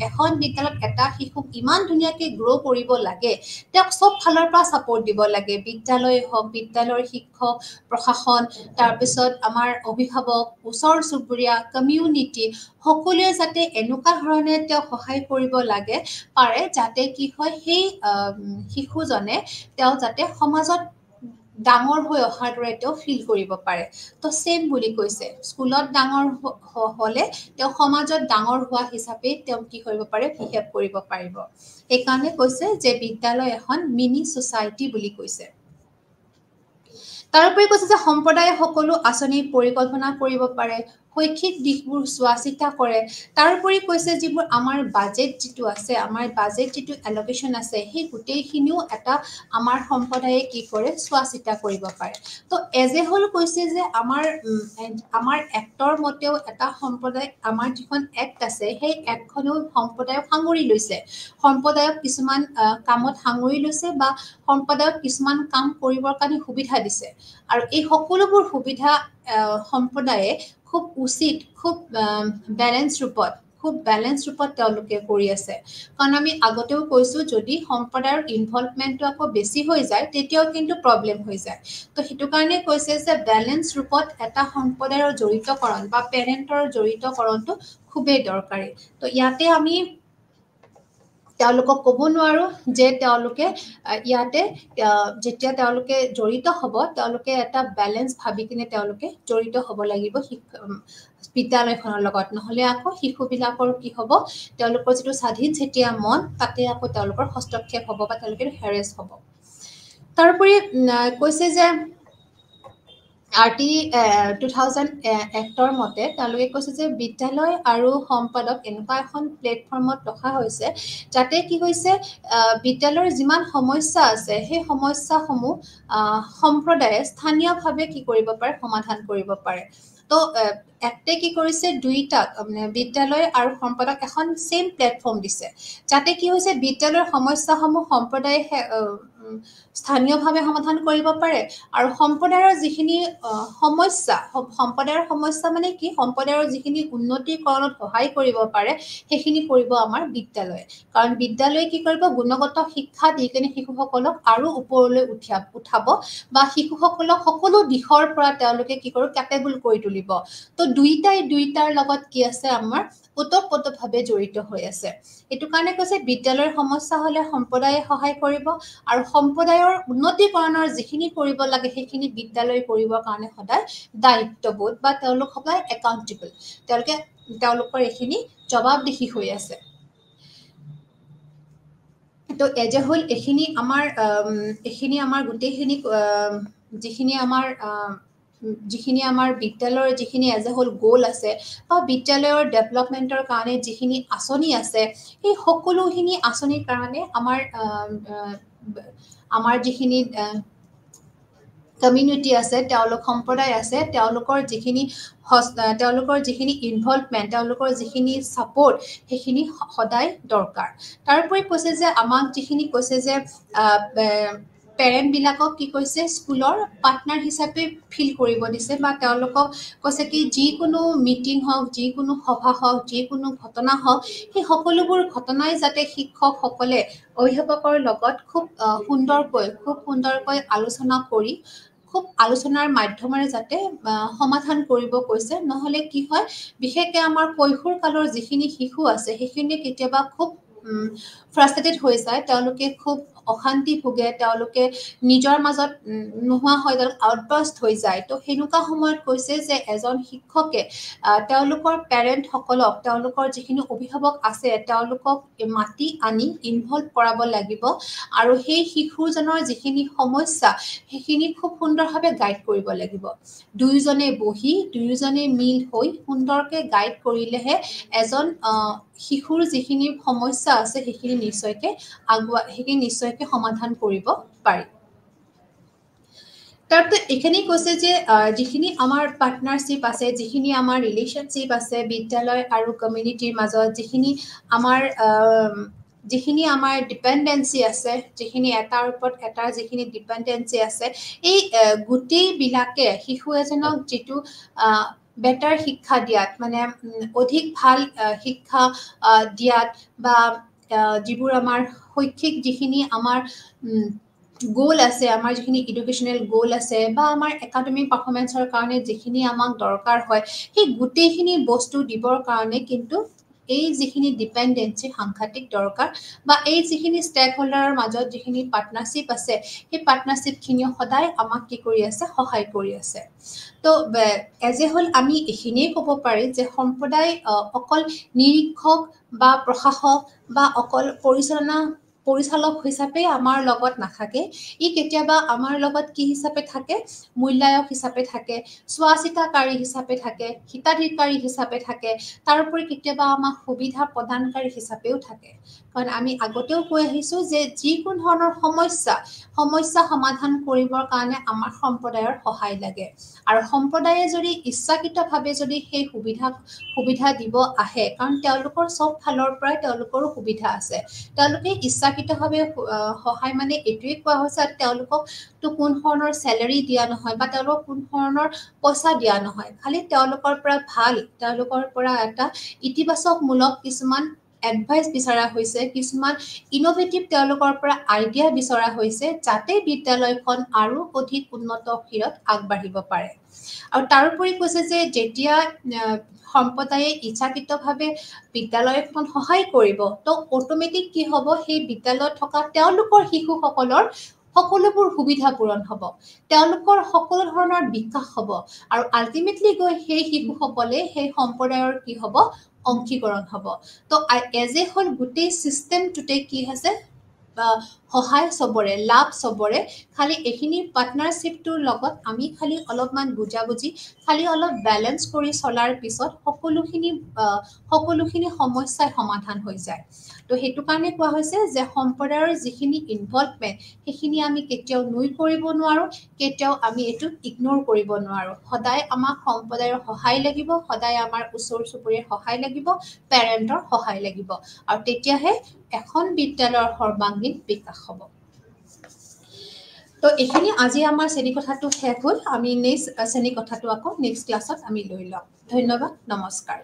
এখন বিদ্যালয়ত এটা শিশুক ইমান ধুনীয়াকৈ গ্ৰ' কৰিব লাগে তেওঁক চব ফালৰ পৰা ছাপৰ্ট দিব লাগে বিদ্যালয় হওক বিদ্যালয়ৰ শিক্ষক প্ৰশাসন তাৰপিছত আমাৰ অভিভাৱক ওচৰ চুবুৰীয়া কমিউনিটি সকলোৱে যাতে এনেকুৱা ধৰণে তেওঁক সহায় কৰিব লাগে পাৰে যাতে কি হয় সেই শিশুজনে তেওঁ যাতে সমাজত ডাঙৰ হৈ অহাৰ দৰে তেওঁ ফিল কৰিব পাৰে তো চেম বুলি কৈছে স্কুলত ডাঙৰ হ'লে তেওঁ সমাজত ডাঙৰ হোৱা হিচাপে তেওঁ কি কৰিব পাৰে বিহেভ কৰিব পাৰিব সেইকাৰণে কৈছে যে বিদ্যালয় এখন মিনি ছ'চাইটি বুলি কৈছে তাৰোপৰি কৈছে যে সম্প্ৰদায়ে সকলো আঁচনি পৰিকল্পনা কৰিব পাৰে শৈক্ষিক দিশবোৰ চোৱা চিতা কৰে তাৰোপৰি কৈছে যিবোৰ আমাৰ বাজেট যিটো আছে আমাৰ বাজেট যিটো এলকেশ্যন আছে সেই গোটেইখিনিও এটা আমাৰ সম্প্ৰদায়ে কি কৰে চোৱা চিতা কৰিব পাৰে তো এজ এ হোল কৈছে যে আমাৰ এক্টৰ মতেও এটা সম্প্ৰদায় আমাৰ যিখন এক্ট আছে সেই এক্টখনেও সম্প্ৰদায়ক সাঙুৰি লৈছে সম্প্ৰদায়ক কিছুমান কামত সাঙুৰি লৈছে বা সম্প্ৰদায়ক কিছুমান কাম কৰিবৰ কাৰণে সুবিধা দিছে আৰু এই সকলোবোৰ সুবিধা সম্প্ৰদায়ে খুব উচিত খুব বেলেঞ্চ ৰূপত তেওঁলোকে কৰি আছে কাৰণ আমি আগতেও কৈছো যদি সম্প্ৰদায়ৰ ইনভলভমেণ্টটো আকৌ বেছি হৈ যায় তেতিয়াও কিন্তু প্ৰব্লেম হৈ যায় তো সেইটো কাৰণে কৈছে যে বেলেঞ্চ ৰূপত এটা সম্প্ৰদায়ৰ জড়িতকৰণ বা পেৰেণ্টৰ জড়িতকৰণটো খুবেই দৰকাৰী তো ইয়াতে আমি তেওঁলোকক ক'ব নোৱাৰো যে তেওঁলোকে ইয়াতে যেতিয়া তেওঁলোকে জড়িত হ'ব তেওঁলোকে এটা বেলেঞ্চ ভাবি কিনে তেওঁলোকে জড়িত হ'ব লাগিব বিদ্যালয়খনৰ লগত নহ'লে আকৌ শিশুবিলাকৰ কি হ'ব তেওঁলোকৰ যিটো স্বাধীন চেতিয়া মন তাতে আকৌ তেওঁলোকৰ হস্তক্ষেপ হ'ব বা তেওঁলোকে হেৰেছ হ'ব তাৰোপৰি কৈছে যে RT 2000 এক্টৰ মতে তেওঁলোকে কৈছে যে বিদ্যালয় আৰু সম্পাদক এনেকুৱা এখন প্লেটফৰ্মত ৰখা হৈছে যাতে কি হৈছে বিদ্যালয়ৰ যিমান সমস্যা আছে সেই সমস্যাসমূহ সম্প্ৰদায়ে স্থানীয়ভাৱে কি কৰিব পাৰে সমাধান কৰিব পাৰে তো এক্টে কি কৰিছে দুইটাক মানে বিদ্যালয় আৰু সম্পাদক এখন সেম প্লেটফৰ্ম দিছে যাতে কি হৈছে বিদ্যালয়ৰ সমস্যাসমূহ সম্প্ৰদায়ে স্থানীয়ভাৱে সমাধান কৰিব পাৰে আৰু সম্প্ৰদায়ৰ যিখিনি সম্প্ৰদায়ৰ সমস্যা মানে কি সম্প্ৰদায়ৰ যিখিনি উন্নতিকৰণত সহায় কৰিব পাৰে সেইখিনি কৰিব আমাৰ বিদ্যালয়ে কাৰণ বিদ্যালয়ে কি কৰিব গুণগত শিক্ষা দি কিনে শিশুসকলক আৰু ওপৰলৈ উঠাব বা শিশুসকলক সকলো দিশৰ পৰা তেওঁলোকে কি কৰিব কেপেবল কৰি তুলিব তো দুইটাৰ লগত কি আছে আমাৰ ওতঃপ্ৰোতভাৱে জড়িত হৈ আছে এইটো কাৰণে কৈছে বিদ্যালয়ৰ সমস্যা হলে সম্প্ৰদায়ে সহায় কৰিব আৰু সম্প্ৰদায়ৰ উন্নতিকৰণৰ যিখিনি কৰিব লাগে সেইখিনি বিদ্যালয় কৰিবৰ কাৰণে সদায় দায়িত্ববোধ বা তেওঁলোক সদায় একাউণ্টেবল তেওঁলোকৰ এইখিনি জবাবদিহি হৈ আছে তো এজ এ হোল এইখিনি আমাৰ গোটেইখিনি যিখিনি আমাৰ বিদ্যালয়ৰ যিখিনি এজ এ হোল গ'ল আছে বা বিদ্যালয়ৰ ডেভেলপমেণ্টৰ কাৰণে যিখিনি আঁচনি আছে সেই সকলোখিনি আঁচনিৰ কাৰণে আমাৰ যিখিনি কমিউনিটি আছে তেওঁলোক সম্প্ৰদায় আছে তেওঁলোকৰ যিখিনি ইনভলভমেণ্ট তেওঁলোকৰ যিখিনি ছাপোৰ্ট সেইখিনি সদায় দৰকাৰ তাৰোপৰি কৈছে যে আমাক যিখিনি কৈছে যে পেৰেণ্টবিলাকক কি কৈছে স্কুলৰ পাৰ্টনাৰ হিচাপে ফিল কৰিব দিছে বা তেওঁলোকক কৈছে কি যিকোনো মিটিং হওক যিকোনো সভা হওক যিকোনো ঘটনা হওক সেই সকলোবোৰ ঘটনাই যাতে শিক্ষকসকলে অভিভাৱকৰ লগত খুব সুন্দৰকৈ আলোচনা কৰি খুব আলোচনাৰ মাধ্যমেৰে যাতে সমাধান কৰিব কৈছে নহ'লে কি হয় বিশেষকৈ আমাৰ কৈশোৰ কালৰ যিখিনি শিশু আছে সেইখিনি কেতিয়াবা খুব ফ্ৰাষ্ট্ৰেটেড হৈ যায় তেওঁলোকে খুব অশান্তি ভোগে তেওঁলোকে নিজৰ মাজত নোহোৱা হয় তেওঁলোক আউটবাষ্ট হৈ যায় তো সেনেকুৱা সময়ত কৈছে যে এজন শিক্ষকে তেওঁলোকৰ পেৰেণ্টসকলক তেওঁলোকৰ যিখিনি অভিভাৱক আছে তেওঁলোকক মাতি আনি ইনভলভ কৰাব লাগিব আৰু সেই শিশুজনৰ যিখিনি সমস্যা সেইখিনি খুব সুন্দৰভাৱে গাইড কৰিব লাগিব দুয়োজনে মিল হৈ সুন্দৰকৈ গাইড কৰিলেহে এজন শিশুৰ যিখিনি সমস্যা আছে সেইখিনি নিশ্চয়কৈ সমাধান কৰিব পাৰি তাৰপিছত এইখিনি কৈছে যে যিখিনি আমাৰ পাৰ্টনাৰশ্বিপ আছে যিখিনি আমাৰ ৰিলেশ্যনশ্বিপ আছে বিদ্যালয় আৰু কমিউনিটিৰ মাজত যিখিনি আমাৰ ডিপেণ্ডেঞ্চি আছে যিখিনি এটাৰ ওপৰত এটাৰ যিখিনি ডিপেণ্ডেঞ্চি আছে এই গোটেইবিলাকে শিশু এজনক যিটো বেটাৰ শিক্ষা দিয়াত মানে অধিক ভাল শিক্ষা দিয়াত বা যিবোৰ আমাৰ শৈক্ষিক যিখিনি আমাৰ গোল আছে আমাৰ যিখিনি এডুকেশ্যনেল গোল আছে বা আমাৰ একাডেমিক পাৰফৰ্মেঞ্চৰ কাৰণে যিখিনি আমাক দৰকাৰ হয় সেই গোটেইখিনি বস্তু দিবৰ কাৰণে কিন্তু এই যিখিনি ডিপেণ্ডেঞ্চি সাংঘাতিক দৰকাৰ বা এই যিখিনি ষ্টেক হোল্ডাৰৰ মাজত যিখিনি পাৰ্টনাৰশ্বিপ আছে সেই পাৰ্টনাৰশ্বিপখিনিও সদায় আমাক কি কৰি আছে সহায় কৰি আছে তো এজ এ হোল আমি এইখিনিয়ে ক'ব পাৰি যে সম্প্ৰদায় অকল নিৰীক্ষক বা প্ৰশাসক বা অকল পৰিচালনা পৰিচালক হিচাপে আমাৰ লগত নাথাকে ই কেতিয়াবা আমাৰ লগত কি হিচাপে থাকে মূল্যায়ক হিচাপে থাকে চোৱাচিতাকাৰী হিচাপে থাকে হিতাধিকাৰী হিচাপে থাকে তাৰোপৰি কেতিয়াবা আমাক সুবিধা প্ৰদানকাৰী হিচাপেও থাকে কাৰণ আমি আগতেও কৈ আহিছো যে যিকোনো ধৰণৰ সমস্যা সমাধান কৰিবৰ কাৰণে আমাৰ সম্প্ৰদায়ৰ সহায় লাগে আৰু সম্প্ৰদায়ে যদি ইচ্ছাকৃতভাৱে যদি সেই সুবিধা দিব আহে কাৰণ তেওঁলোকৰ সব ফালৰ পৰাই তেওঁলোকৰো সুবিধা আছে তেওঁলোকে ইচ্ছাকৃতভাৱে সহায় মানে এইটোৱে কোৱা হৈছে তেওঁলোকক তো কোন ধৰণৰ স্যালাৰি দিয়া নহয় বা তেওঁলোকক কোন ধৰণৰ পইচা দিয়া নহয় খালি তেওঁলোকৰ পৰা তেওঁলোকৰ পৰা এটা ইতিবাচকমূলক কিছুমান এডভাইস বিচৰা হৈছে কিছুমান ইনোভেটিভ তেওঁলোকৰ পৰা আইডিয়া বিচৰা হৈছে যাতে বিদ্যালয়খন আৰু অধিক উন্নত শিৰত আগবাঢ়িব পাৰে আৰু তাৰোপৰি কৈছে যে যেতিয়া সম্প্ৰদায়ে ইচ্ছাকৃতভাৱে বিদ্যালয়খন সহায় কৰিব তো অটোমেটিক কি হ'ব সেই বিদ্যালয়ত থকা তেওঁলোকৰ শিশুসকলৰ সকলোবোৰ সুবিধা পূৰণ হ'ব তেওঁলোকৰ সকলো ধৰণৰ বিকাশ হ'ব আৰু আলটিমেটলি গৈ সেই শিশুসকলে সেই সম্প্ৰদায়ৰ কি হ'ব অংশীকৰণ হ'ব তো এজ এ হোল গোটেই সিস্টেমটোতে কি আছে সহায় সবৰে লাভ সবৰে খালি এখিনি পাৰ্টনাৰশ্বিপটোৰ লগত আমি খালি অলপমান বুজাবুজি খালি অলপ ব্যালেন্স কৰি চলাৰ পিছত সকলোখিনি সমস্যাৰ সমাধান হৈ যায় তো হেতু কাৰণে কোৱা হৈছে যে সম্প্ৰদায়ৰ যিখিনি ইনভলভমেন্ট সেইখিনি আমি কেতিয়াও নুই কৰিব নোৱাৰো কেতিয়াও আমি এটো ইগনোৰ কৰিব নোৱাৰো সদায় আমাক সম্প্ৰদায়ৰ সহায় লাগিব সদায় আমাৰ ওচৰ চুবুৰীৰ সহায় লাগিব পেৰেন্টৰ সহায় লাগিব আৰু তেতিয়াহে এখন বিদ্যালয়ৰ সৰ্বাংগীন বিকাশ হ'ব তো এখিনি আজি আমাৰ শ্ৰেণী কথাটো শেষ হ'ল আমি নেক্সট শ্ৰেণী কথাটো আকৌ নেক্সট ক্লাছত আমি লৈ লম ধন্যবাদ নমস্কাৰ